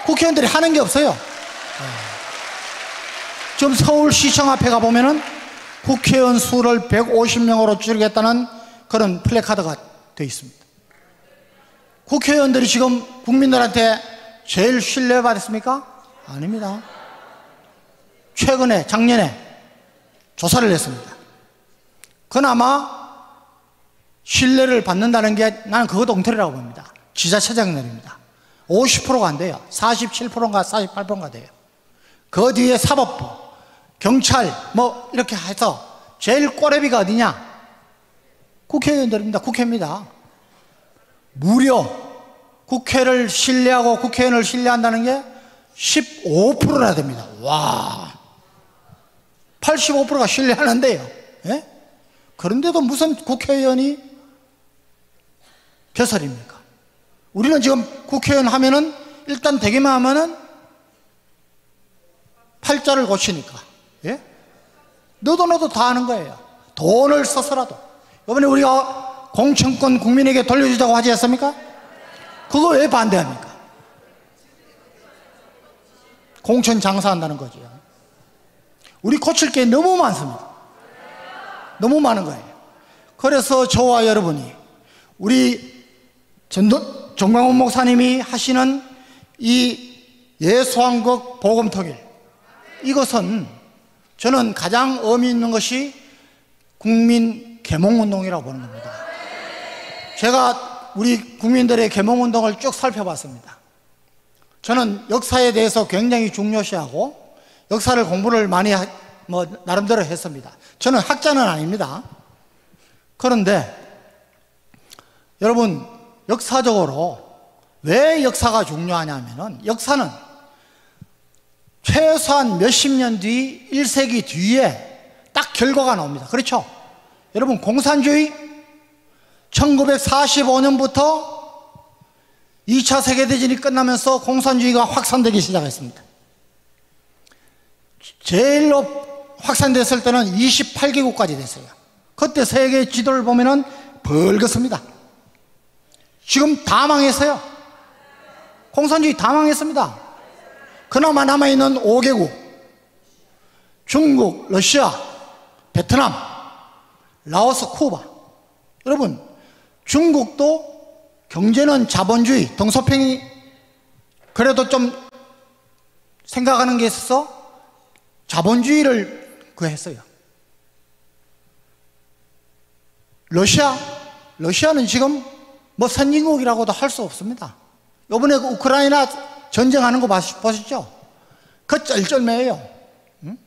국회의원들이 하는 게 없어요. 지금 서울시청 앞에 가보면은 국회의원 수를 150명으로 줄이겠다는 그런 플래카드가 되어 있습니다. 국회의원들이 지금 국민들한테 제일 신뢰받았습니까? 아닙니다. 작년에 조사를 했습니다. 그나마 신뢰를 받는다는 게 나는 그것도 엉터리라고 봅니다. 지자체장들입니다. 50%가 안 돼요. 47%인가 48%인가 돼요. 그 뒤에 사법부, 경찰 이렇게 해서 제일 꼬레비가 어디냐? 국회의원들입니다. 국회입니다. 무려 국회를 신뢰하고 국회의원을 신뢰한다는 게 15%나 됩니다. 와, 85%가 신뢰하는데요. 예? 그런데도 무슨 국회의원이 벼슬입니까? 우리는 지금 국회의원 하면은 일단 되기만 하면은 팔자를 고치니까, 예? 너도 다 하는 거예요. 돈을 써서라도. 이번에 우리가 공천권 국민에게 돌려주자고 하지 않습니까? 그거 왜 반대합니까? 공천 장사한다는 거죠. 우리 고칠 게 너무 많습니다. 너무 많은 거예요. 그래서 저와 여러분이 우리 정광훈 목사님이 하시는 이 예수왕국 복음통일, 이것은 저는 가장 의미 있는 것이 국민 계몽운동이라고 보는 겁니다. 제가 우리 국민들의 계몽운동을 쭉 살펴봤습니다. 저는 역사에 대해서 굉장히 중요시하고 역사를 공부를 많이 나름대로 했습니다. 저는 학자는 아닙니다. 그런데 여러분, 역사적으로 왜 역사가 중요하냐면은, 역사는 최소한 몇십 년 뒤, 1세기 뒤에 딱 결과가 나옵니다. 그렇죠? 여러분, 공산주의 1945년부터 2차 세계대전이 끝나면서 공산주의가 확산되기 시작했습니다. 제일로 확산됐을 때는 28개국까지 됐어요. 그때 세계 지도를 보면은 벌겋습니다. 지금 다 망했어요. 공산주의 다 망했습니다. 그나마 남아있는 5개국, 중국, 러시아, 베트남, 라오스, 쿠바. 여러분, 중국도 경제는 자본주의, 덩소평이 그래도 좀 생각하는 게 있어서 자본주의를 했어요. 러시아는 지금 선진국이라고도 할 수 없습니다. 이번에 우크라이나 전쟁하는 거 보셨죠? 그 쩔쩔매예요. 응?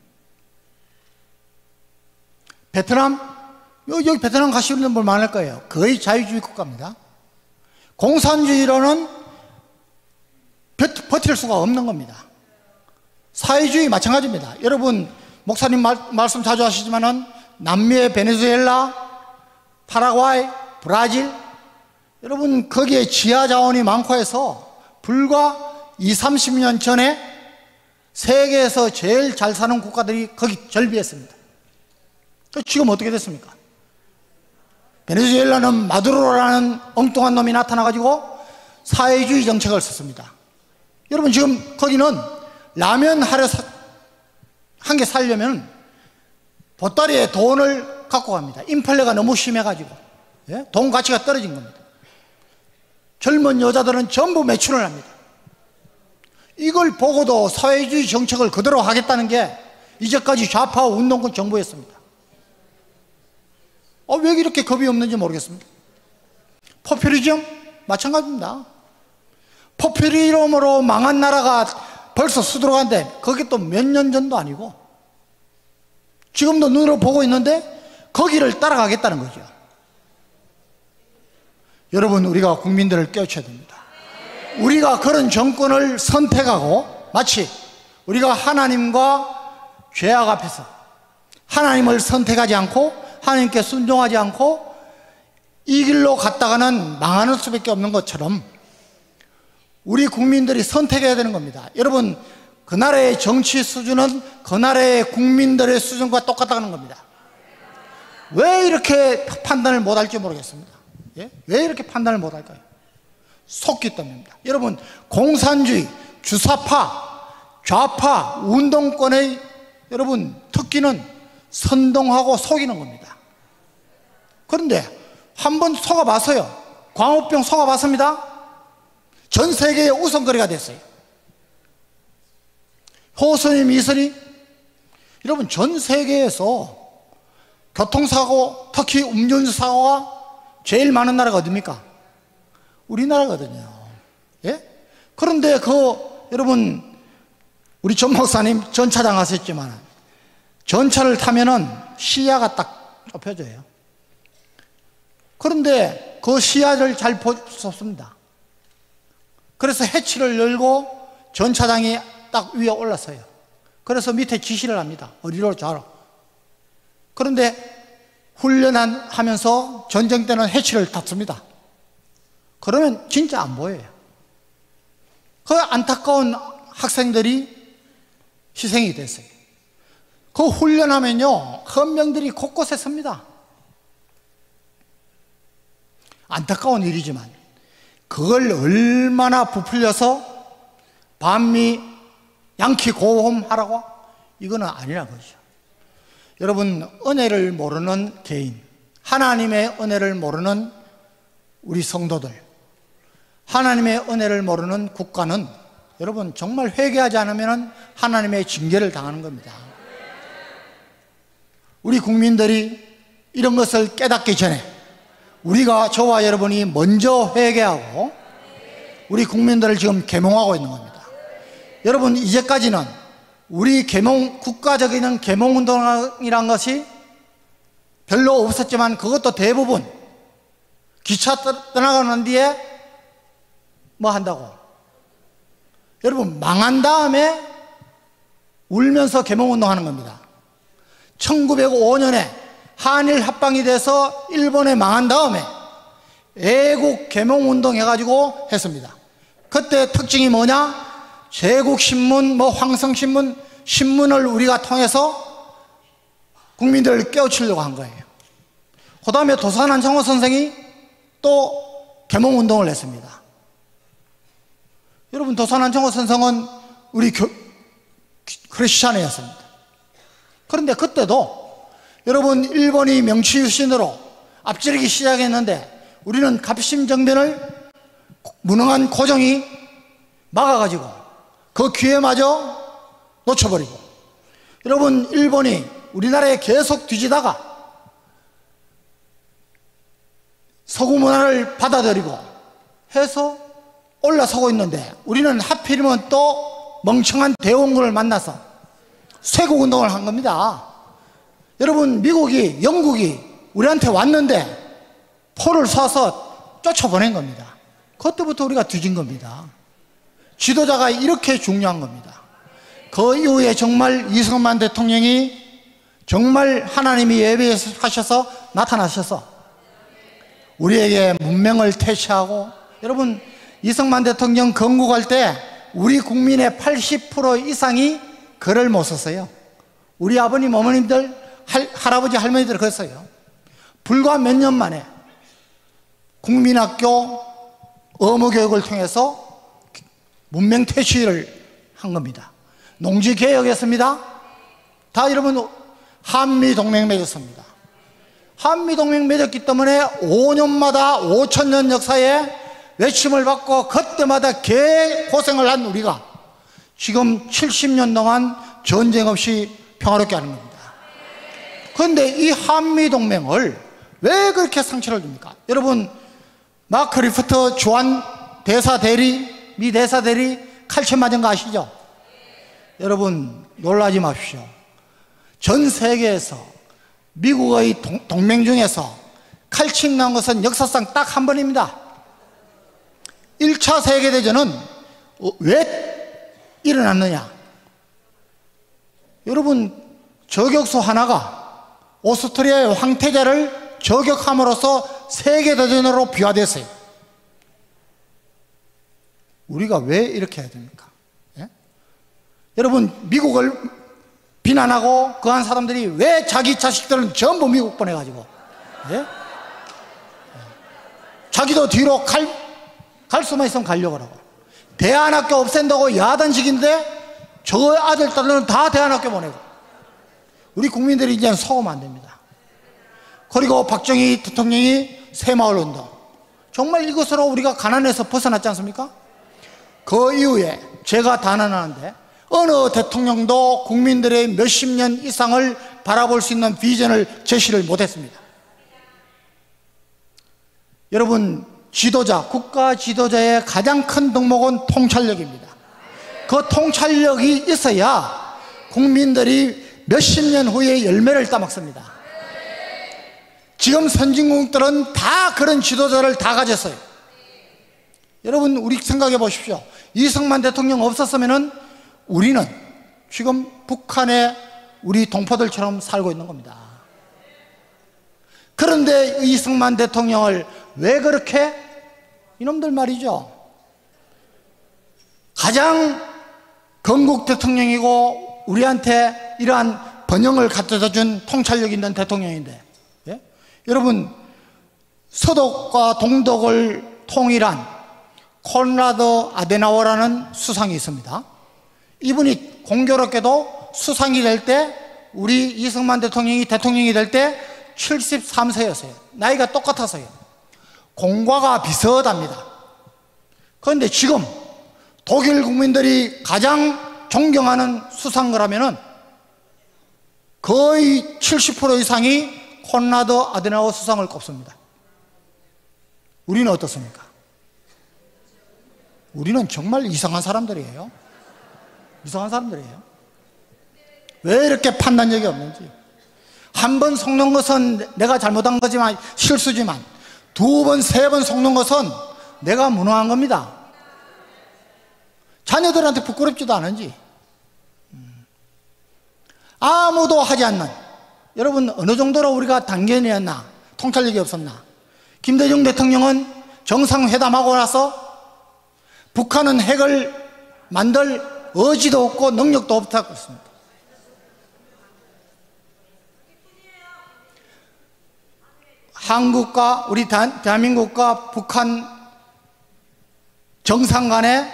베트남, 여기 베트남 가시는 분 많을 거예요. 거의 자유주의 국가입니다. 공산주의로는 버틸 수가 없는 겁니다. 사회주의 마찬가지입니다. 여러분, 목사님 말씀 자주 하시지만은 남미의 베네수엘라, 파라과이, 브라질, 여러분 거기에 지하 자원이 많고 해서 불과 20, 30년 전에 세계에서 제일 잘 사는 국가들이 거기 절비했습니다. 지금 어떻게 됐습니까? 베네수엘라는 마두로라는 엉뚱한 놈이 나타나가지고 사회주의 정책을 썼습니다. 여러분, 지금 거기는 라면 하루 한 개 살려면 보따리에 돈을 갖고 갑니다. 인플레가 너무 심해가지고, 예? 돈 가치가 떨어진 겁니다. 젊은 여자들은 전부 매출을 합니다. 이걸 보고도 사회주의 정책을 그대로 하겠다는 게 이제까지 좌파 운동권 정부였습니다. 왜 이렇게 겁이 없는지 모르겠습니다. 포퓰리즘 마찬가지입니다. 포퓰리즘으로 망한 나라가 벌써 수두룩한데 그게 또 몇 년 전도 아니고 지금도 눈으로 보고 있는데 거기를 따라가겠다는 거죠. 여러분, 우리가 국민들을 깨우쳐야 됩니다. 우리가 그런 정권을 선택하고 마치 우리가 하나님과 죄악 앞에서 하나님을 선택하지 않고 하나님께 순종하지 않고 이 길로 갔다가는 망하는 수밖에 없는 것처럼 우리 국민들이 선택해야 되는 겁니다. 여러분, 그 나라의 정치 수준은 그 나라의 국민들의 수준과 똑같다는 겁니다. 왜 이렇게 판단을 못할지 모르겠습니다. 예? 왜 이렇게 판단을 못할까요? 속기 때문입니다. 여러분, 공산주의, 주사파, 좌파, 운동권의 여러분 특기는 선동하고 속이는 겁니다. 그런데 한번 속아봤어요. 광우병 속아봤습니다. 전 세계의 우선거리가 됐어요. 호선이, 미선이. 여러분, 전 세계에서 교통사고, 특히 음주사고가 제일 많은 나라가 어딥니까? 우리나라거든요. 예? 그런데 여러분, 우리 전 목사님 전차장 하셨지만 전차를 타면은 시야가 딱 좁혀져요. 그런데 그 시야를 잘 볼 수 없습니다. 그래서 해치를 열고 전차장이 딱 위에 올라서요. 그래서 밑에 지시를 합니다. 어디로 자라. 그런데 훈련하면서 전쟁 때는 해치를 닫습니다. 그러면 진짜 안 보여요. 그 안타까운 학생들이 희생이 됐어요. 그 훈련하면요, 헌병들이 곳곳에 섭니다. 안타까운 일이지만 그걸 얼마나 부풀려서 반미 양키 고홈하라고? 이거는 아니란 거죠. 여러분, 은혜를 모르는 개인, 하나님의 은혜를 모르는 우리 성도들, 하나님의 은혜를 모르는 국가는 여러분 정말 회개하지 않으면 하나님의 징계를 당하는 겁니다. 우리 국민들이 이런 것을 깨닫기 전에 우리가, 저와 여러분이 먼저 회개하고 우리 국민들을 지금 계몽하고 있는 겁니다. 여러분, 이제까지는 우리 국가적인 계몽운동이란 것이 별로 없었지만, 그것도 대부분 기차 떠나가는 뒤에 뭐 한다고? 여러분, 망한 다음에 울면서 계몽운동하는 겁니다. 1905년에 한일 합방이 돼서 일본에 망한 다음에 애국 계몽운동 해가지고 했습니다. 그때 특징이 뭐냐? 제국신문, 황성신문, 신문을 우리가 통해서 국민들을 깨우치려고 한 거예요. 그 다음에 도산 안창호 선생이 또 계몽운동을 했습니다. 여러분, 도산 안창호 선생은 우리 크리스찬이었습니다. 그런데 그때도 여러분, 일본이 명치유신으로 앞지르기 시작했는데 우리는 갑심정변을 무능한 고종이 막아가지고 그 기회마저 놓쳐버리고, 여러분, 일본이 우리나라에 계속 뒤지다가 서구 문화를 받아들이고 해서 올라서고 있는데, 우리는 하필이면 또 멍청한 대원군을 만나서 쇄국운동을 한 겁니다. 여러분, 미국이, 영국이 우리한테 왔는데 포를 쏴서 쫓아보낸 겁니다. 그때부터 우리가 뒤진 겁니다. 지도자가 이렇게 중요한 겁니다. 그 이후에 정말 이승만 대통령이 정말 하나님이 예비하셔서 나타나셔서 우리에게 문명을 퇴치하고, 여러분, 이승만 대통령 건국할 때 우리 국민의 80% 이상이 글을 못 썼어요. 우리 아버님, 어머님들, 할아버지, 할머니들 그랬어요. 불과 몇 년 만에 국민학교 의무교육을 통해서 문명 퇴치를 한 겁니다. 농지개혁했습니다. 다 여러분, 한미동맹 맺었습니다. 한미동맹 맺었기 때문에 5년마다 5,000년 역사에 외침을 받고 그때마다 개고생을 한 우리가 지금 70년 동안 전쟁 없이 평화롭게 하는 겁니다. 그런데 이 한미동맹을 왜 그렇게 상처를 줍니까? 여러분, 마크 리프트 주한 대사대리, 미 대사대리 칼침 맞은 거 아시죠? 여러분, 놀라지 마십시오. 전 세계에서 미국의 동맹 중에서 칼침 난 것은 역사상 딱 한 번입니다. 1차 세계대전은 왜 일어났느냐? 여러분, 저격수 하나가 오스트리아의 황태자를 저격함으로써 세계대전으로 비화됐어요. 우리가 왜 이렇게 해야 됩니까? 예? 여러분, 미국을 비난하고 그 한 사람들이 왜 자기 자식들은 전부 미국 보내가지고, 예? 자기도 뒤로 갈 수만 있으면 가려고 하고, 대안학교 없앤다고 야단식인데 저 아들들은 다 대안학교 보내고, 우리 국민들이 이제는 속으면 안 됩니다. 그리고 박정희 대통령이 새마을운동, 정말 이것으로 우리가 가난에서 벗어났지 않습니까? 그 이후에 제가 단언하는데 어느 대통령도 국민들의 몇십 년 이상을 바라볼 수 있는 비전을 제시를 못했습니다. 여러분, 지도자, 국가 지도자의 가장 큰 덕목은 통찰력입니다. 그 통찰력이 있어야 국민들이 몇십 년 후에 열매를 따먹습니다. 지금 선진국들은 다 그런 지도자를 다 가졌어요. 여러분, 우리 생각해 보십시오. 이승만 대통령 없었으면 우리는 지금 북한의 우리 동포들처럼 살고 있는 겁니다. 그런데 이승만 대통령을 왜 그렇게, 이놈들 말이죠, 가장 건국 대통령이고 우리한테 이러한 번영을 갖다 준 통찰력 있는 대통령인데, 예? 여러분, 서독과 동독을 통일한 콘라드 아데나워라는 수상이 있습니다. 이분이 공교롭게도 수상이 될 때, 우리 이승만 대통령이 될 때 73세였어요. 나이가 똑같아서요. 공과가 비슷합니다. 그런데 지금 독일 국민들이 가장 존경하는 수상가라면은 거의 70% 이상이 콘라드 아데나워 수상을 꼽습니다. 우리는 어떻습니까? 우리는 정말 이상한 사람들이에요. 이상한 사람들이에요. 왜 이렇게 판단력이 없는지. 한 번 속는 것은 내가 잘못한 거지만, 실수지만, 두 번, 세 번 속는 것은 내가 무능한 겁니다. 자녀들한테 부끄럽지도 않은지. 아무도 하지 않는, 여러분 어느 정도로 우리가 단견이었나, 통찰력이 없었나. 김대중 대통령은 정상회담하고 나서 북한은 핵을 만들 의지도 없고 능력도 없다고 했습니다. 한국과 우리 대한민국과 북한 정상 간의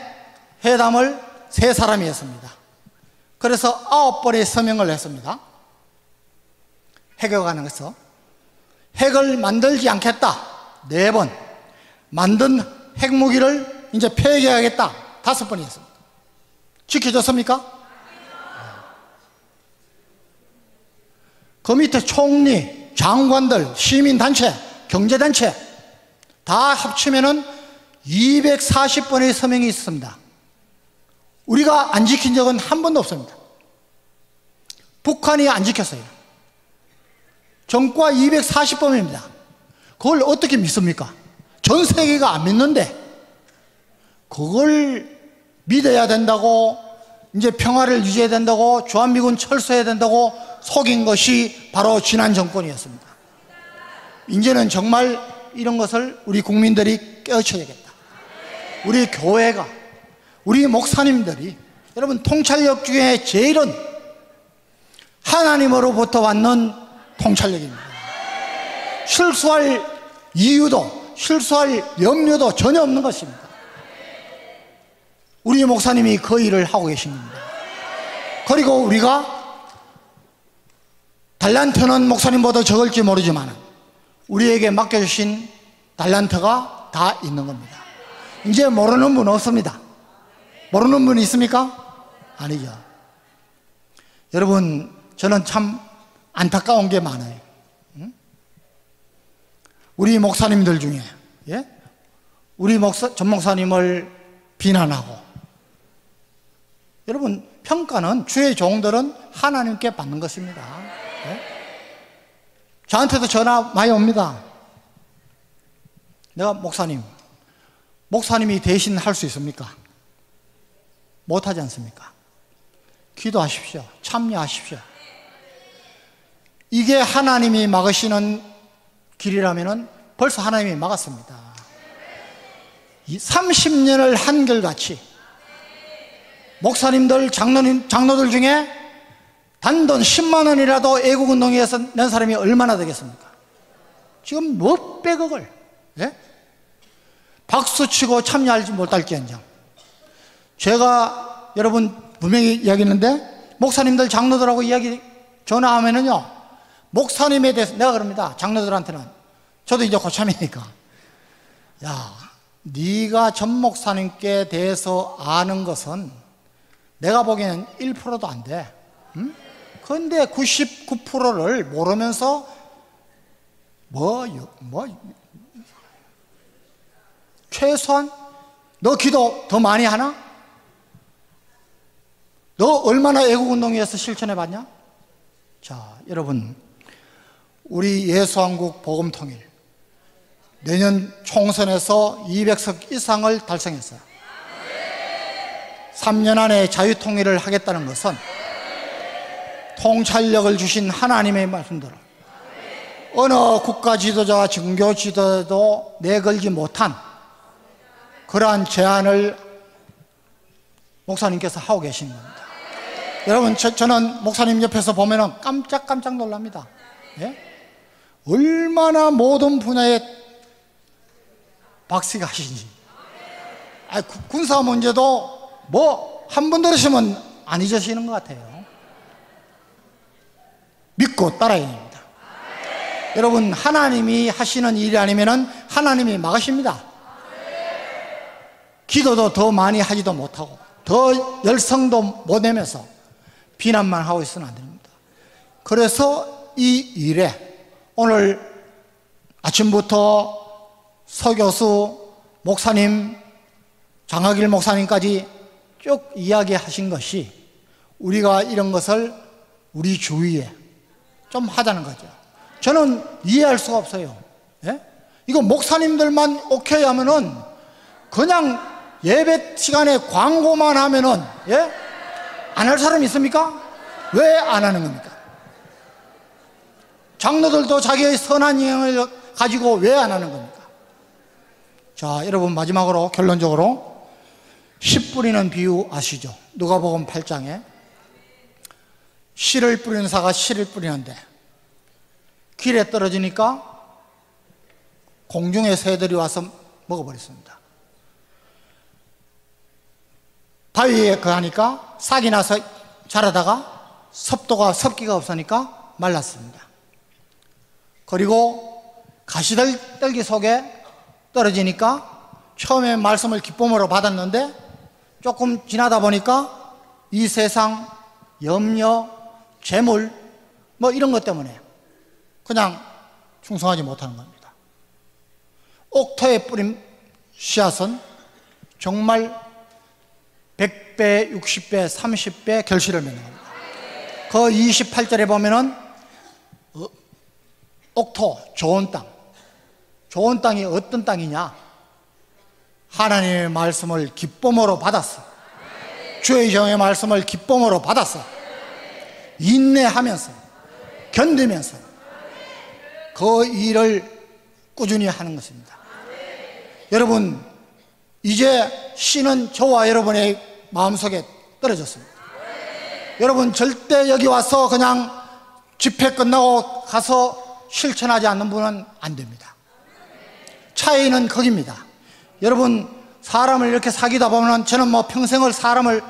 회담을 세 사람이 했습니다. 그래서 9번의 서명을 했습니다. 핵에 관해서 핵을 만들지 않겠다 4번, 만든 핵무기를 이제 폐기하겠다 5번이 했습니다. 지켜졌습니까? 그 밑에 총리, 장관들, 시민단체, 경제단체 다 합치면은 240번의 서명이 있습니다. 우리가 안 지킨 적은 한 번도 없습니다. 북한이 안 지켰어요. 전과 240번입니다. 그걸 어떻게 믿습니까? 전 세계가 안 믿는데 그걸 믿어야 된다고, 이제 평화를 유지해야 된다고, 주한미군 철수해야 된다고 속인 것이 바로 지난 정권이었습니다. 이제는 정말 이런 것을 우리 국민들이 깨우쳐야겠다. 우리 교회가, 우리 목사님들이, 여러분 통찰력 중에 제일은 하나님으로부터 받는 통찰력입니다. 실수할 이유도, 실수할 염려도 전혀 없는 것입니다. 우리 목사님이 그 일을 하고 계신 겁니다. 그리고 우리가 달란트는 목사님보다 적을지 모르지만 우리에게 맡겨주신 달란트가 다 있는 겁니다. 이제 모르는 분 없습니다. 모르는 분 있습니까? 아니죠. 여러분, 저는 참 안타까운 게 많아요. 우리 목사님들 중에, 예? 우리 전 목사님을 비난하고, 여러분 평가는, 주의 종들은 하나님께 받는 것입니다. 예? 저한테도 전화 많이 옵니다. 내가 목사님이 대신 할 수 있습니까? 못하지 않습니까? 기도하십시오. 참여하십시오. 이게 하나님이 막으시는 길이라면 벌써 하나님이 막았습니다. 30년을 한결같이 목사님들, 장로들 중에 단돈 10만 원이라도 애국운동에서 낸 사람이 얼마나 되겠습니까? 지금 몇백억을, 예? 박수치고 참여하지 못할지언정. 제가 여러분 분명히 이야기했는데, 목사님들, 장로들하고 전화하면은요, 목사님에 대해서 내가 그럽니다. 장로들한테는, 저도 이제 고참이니까, 야, 네가 전 목사님께 대해서 아는 것은 내가 보기에는 1%도 안 돼. 응? 그런데 99%를 모르면서 최소한 너 기도 더 많이 하나? 너 얼마나 애국운동에서 실천해봤냐? 자, 여러분, 우리 예수한국 복음통일 내년 총선에서 200석 이상을 달성했어요. 3년 안에 자유통일을 하겠다는 것은 통찰력을 주신 하나님의 말씀대로 어느 국가 지도자와 종교 지도자도 내걸지 못한 그러한 제안을 목사님께서 하고 계신 겁니다. 여러분, 저는 목사님 옆에서 보면 깜짝 놀랍니다. 예? 얼마나 모든 분야에 박수가 하시지. 군사 문제도 한 번 들으시면 안 잊으시는 것 같아요. 믿고 따라야 됩니다. 여러분, 하나님이 하시는 일이 아니면 하나님이 막으십니다. 기도도 더 많이 하지도 못하고 더 열성도 못 내면서 비난만 하고 있으면 안 됩니다. 그래서 이 일에 오늘 아침부터 서교수, 목사님, 장학일 목사님까지 쭉 이야기하신 것이 우리가 이런 것을 우리 주위에 좀 하자는 거죠. 저는 이해할 수가 없어요. 예? 이거 목사님들만 오케이 하면은 그냥 예배 시간에 광고만 하면은 예? 안 할 사람이 있습니까? 왜 안 하는 겁니까? 장로들도 자기의 선한 영을 가지고 왜 안 하는 겁니까? 자, 여러분 마지막으로 결론적으로 씨 뿌리는 비유 아시죠? 누가복음 8장에 씨를 뿌리는 사가 씨를 뿌리는데 길에 떨어지니까 공중의 새들이 와서 먹어버렸습니다. 바위에 가니까 싹이 나서 자라다가 습기가 없으니까 말랐습니다. 그리고 가시떨기 속에 떨어지니까 처음에 말씀을 기쁨으로 받았는데 조금 지나다 보니까 이 세상 염려, 재물 뭐 이런 것 때문에 그냥 충성하지 못하는 겁니다. 옥토에 뿌린 씨앗은 정말 100배, 60배, 30배 결실을 맺는 겁니다. 그 28절에 보면은 옥토, 좋은 땅. 좋은 땅이 어떤 땅이냐? 하나님의 말씀을 기쁨으로 받았어. 주의 정의 말씀을 기쁨으로 받았어. 인내하면서, 견디면서 그 일을 꾸준히 하는 것입니다. 여러분, 이제 씨는 저와 여러분의 마음속에 떨어졌습니다. 여러분, 절대 여기 와서 그냥 집회 끝나고 가서 실천하지 않는 분은 안 됩니다. 차이는 거기입니다. 여러분, 사람을 이렇게 사귀다 보면 저는 뭐 평생을 사람을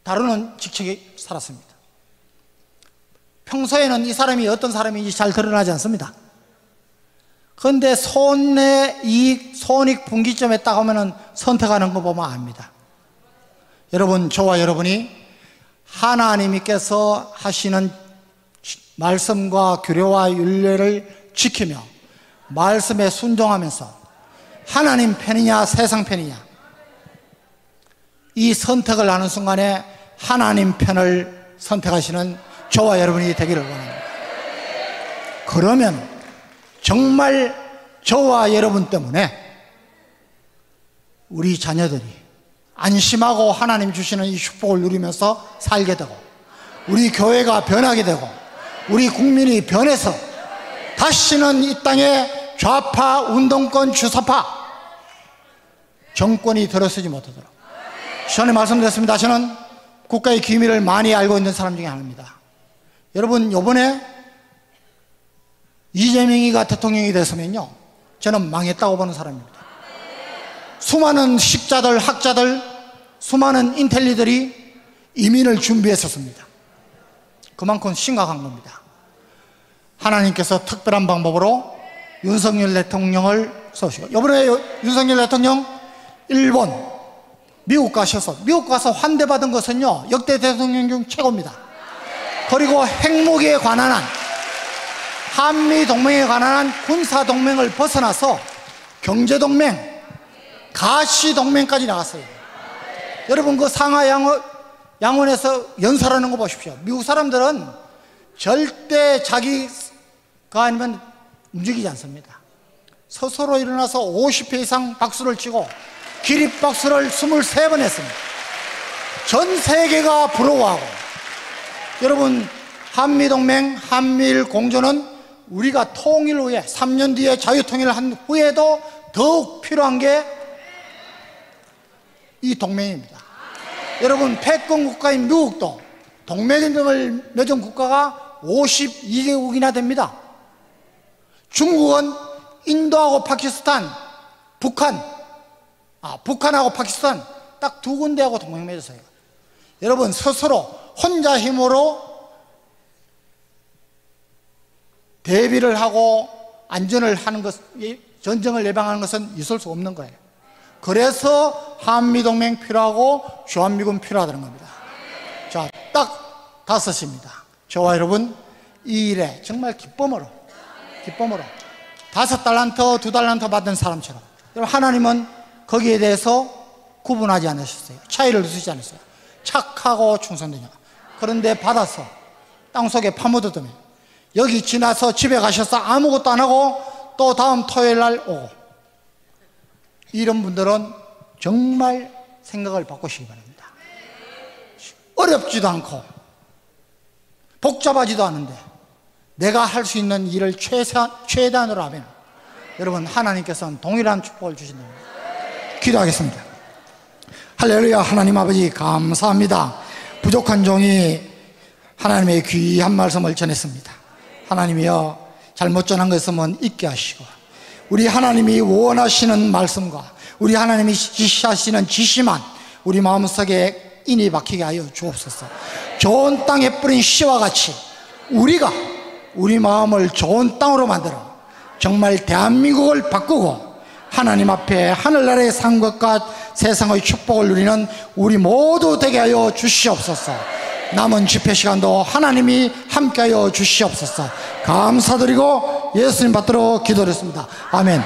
다루는 직책에 살았습니다. 평소에는 이 사람이 어떤 사람인지 잘 드러나지 않습니다. 그런데 손익 분기점에 딱 오면은 선택하는 거 보면 압니다. 여러분, 저와 여러분이 하나님께서 하시는 말씀과 규례와 율례를 지키며 말씀에 순종하면서 하나님 편이냐 세상 편이냐 이 선택을 하는 순간에 하나님 편을 선택하시는 저와 여러분이 되기를 원합니다. 그러면 정말 저와 여러분 때문에 우리 자녀들이 안심하고 하나님 주시는 이 축복을 누리면서 살게 되고 우리 교회가 변하게 되고 우리 국민이 변해서 다시는 이 땅에 좌파, 운동권, 주사파 정권이 들어서지 못하도록 전에 말씀드렸습니다. 저는 국가의 기밀을 많이 알고 있는 사람 중에 하나입니다. 여러분, 이번에 이재명이가 대통령이 됐으면요 저는 망했다고 보는 사람입니다. 수많은 식자들, 학자들, 수많은 인텔리들이 이민을 준비했었습니다. 그만큼 심각한 겁니다. 하나님께서 특별한 방법으로 윤석열 대통령을 쏘시고 이번에 윤석열 대통령 일본, 미국 가셔서 미국 가서 환대받은 것은요 역대 대통령 중 최고입니다. 그리고 핵무기에 관한 한 한미동맹에 관한 한 군사동맹을 벗어나서 경제동맹, 가시동맹까지 나갔어요. 여러분, 그 상하 양원에서 연설하는 거 보십시오. 미국 사람들은 절대 자기가 아니면 움직이지 않습니다. 스스로 일어나서 50회 이상 박수를 치고 기립박수를 23번 했습니다. 전 세계가 부러워하고. 여러분, 한미동맹, 한미일 공조는 우리가 통일 후에 3년 뒤에 자유통일을 한 후에도 더욱 필요한 게 이 동맹입니다. 여러분, 패권 국가인 미국도 동맹을 맺은 국가가 52개국이나 됩니다. 중국은 인도하고 파키스탄, 북한하고 파키스탄 딱 두 군데하고 동맹 맺었어요. 여러분, 스스로 혼자 힘으로 대비를 하고 안전을 하는 것, 전쟁을 예방하는 것은 있을 수 없는 거예요. 그래서 한미동맹 필요하고 주한미군 필요하다는 겁니다. 자, 딱 5입니다. 저와 여러분 이 일에 정말 기쁨으로 5달란트, 2달란트 받은 사람처럼. 여러분, 하나님은 거기에 대해서 구분하지 않으셨어요. 차이를 두지 않았어요. 착하고 충성되냐. 그런데 받아서 땅속에 파묻어두면 여기 지나서 집에 가셔서 아무것도 안 하고 또 다음 토요일 날 오고, 이런 분들은 정말 생각을 바꾸시기 바랍니다. 어렵지도 않고 복잡하지도 않은데 내가 할 수 있는 일을 최대한으로 하면 여러분, 하나님께서는 동일한 축복을 주신다는 거예요. 기도하겠습니다. 할렐루야. 하나님 아버지 감사합니다. 부족한 종이 하나님의 귀한 말씀을 전했습니다. 하나님이여, 잘못 전한 것 있으면 잊게 하시고, 우리 하나님이 원하시는 말씀과 우리 하나님이 지시하시는 지시만 우리 마음속에 인이 박히게 하여 주옵소서. 좋은 땅에 뿌린 씨와 같이 우리가 우리 마음을 좋은 땅으로 만들어 정말 대한민국을 바꾸고 하나님 앞에 하늘나라의 산 것과 세상의 축복을 누리는 우리 모두 되게 하여 주시옵소서. 남은 집회 시간도 하나님이 함께하여 주시옵소서. 감사드리고 예수님 받들어 기도드렸습니다. 아멘.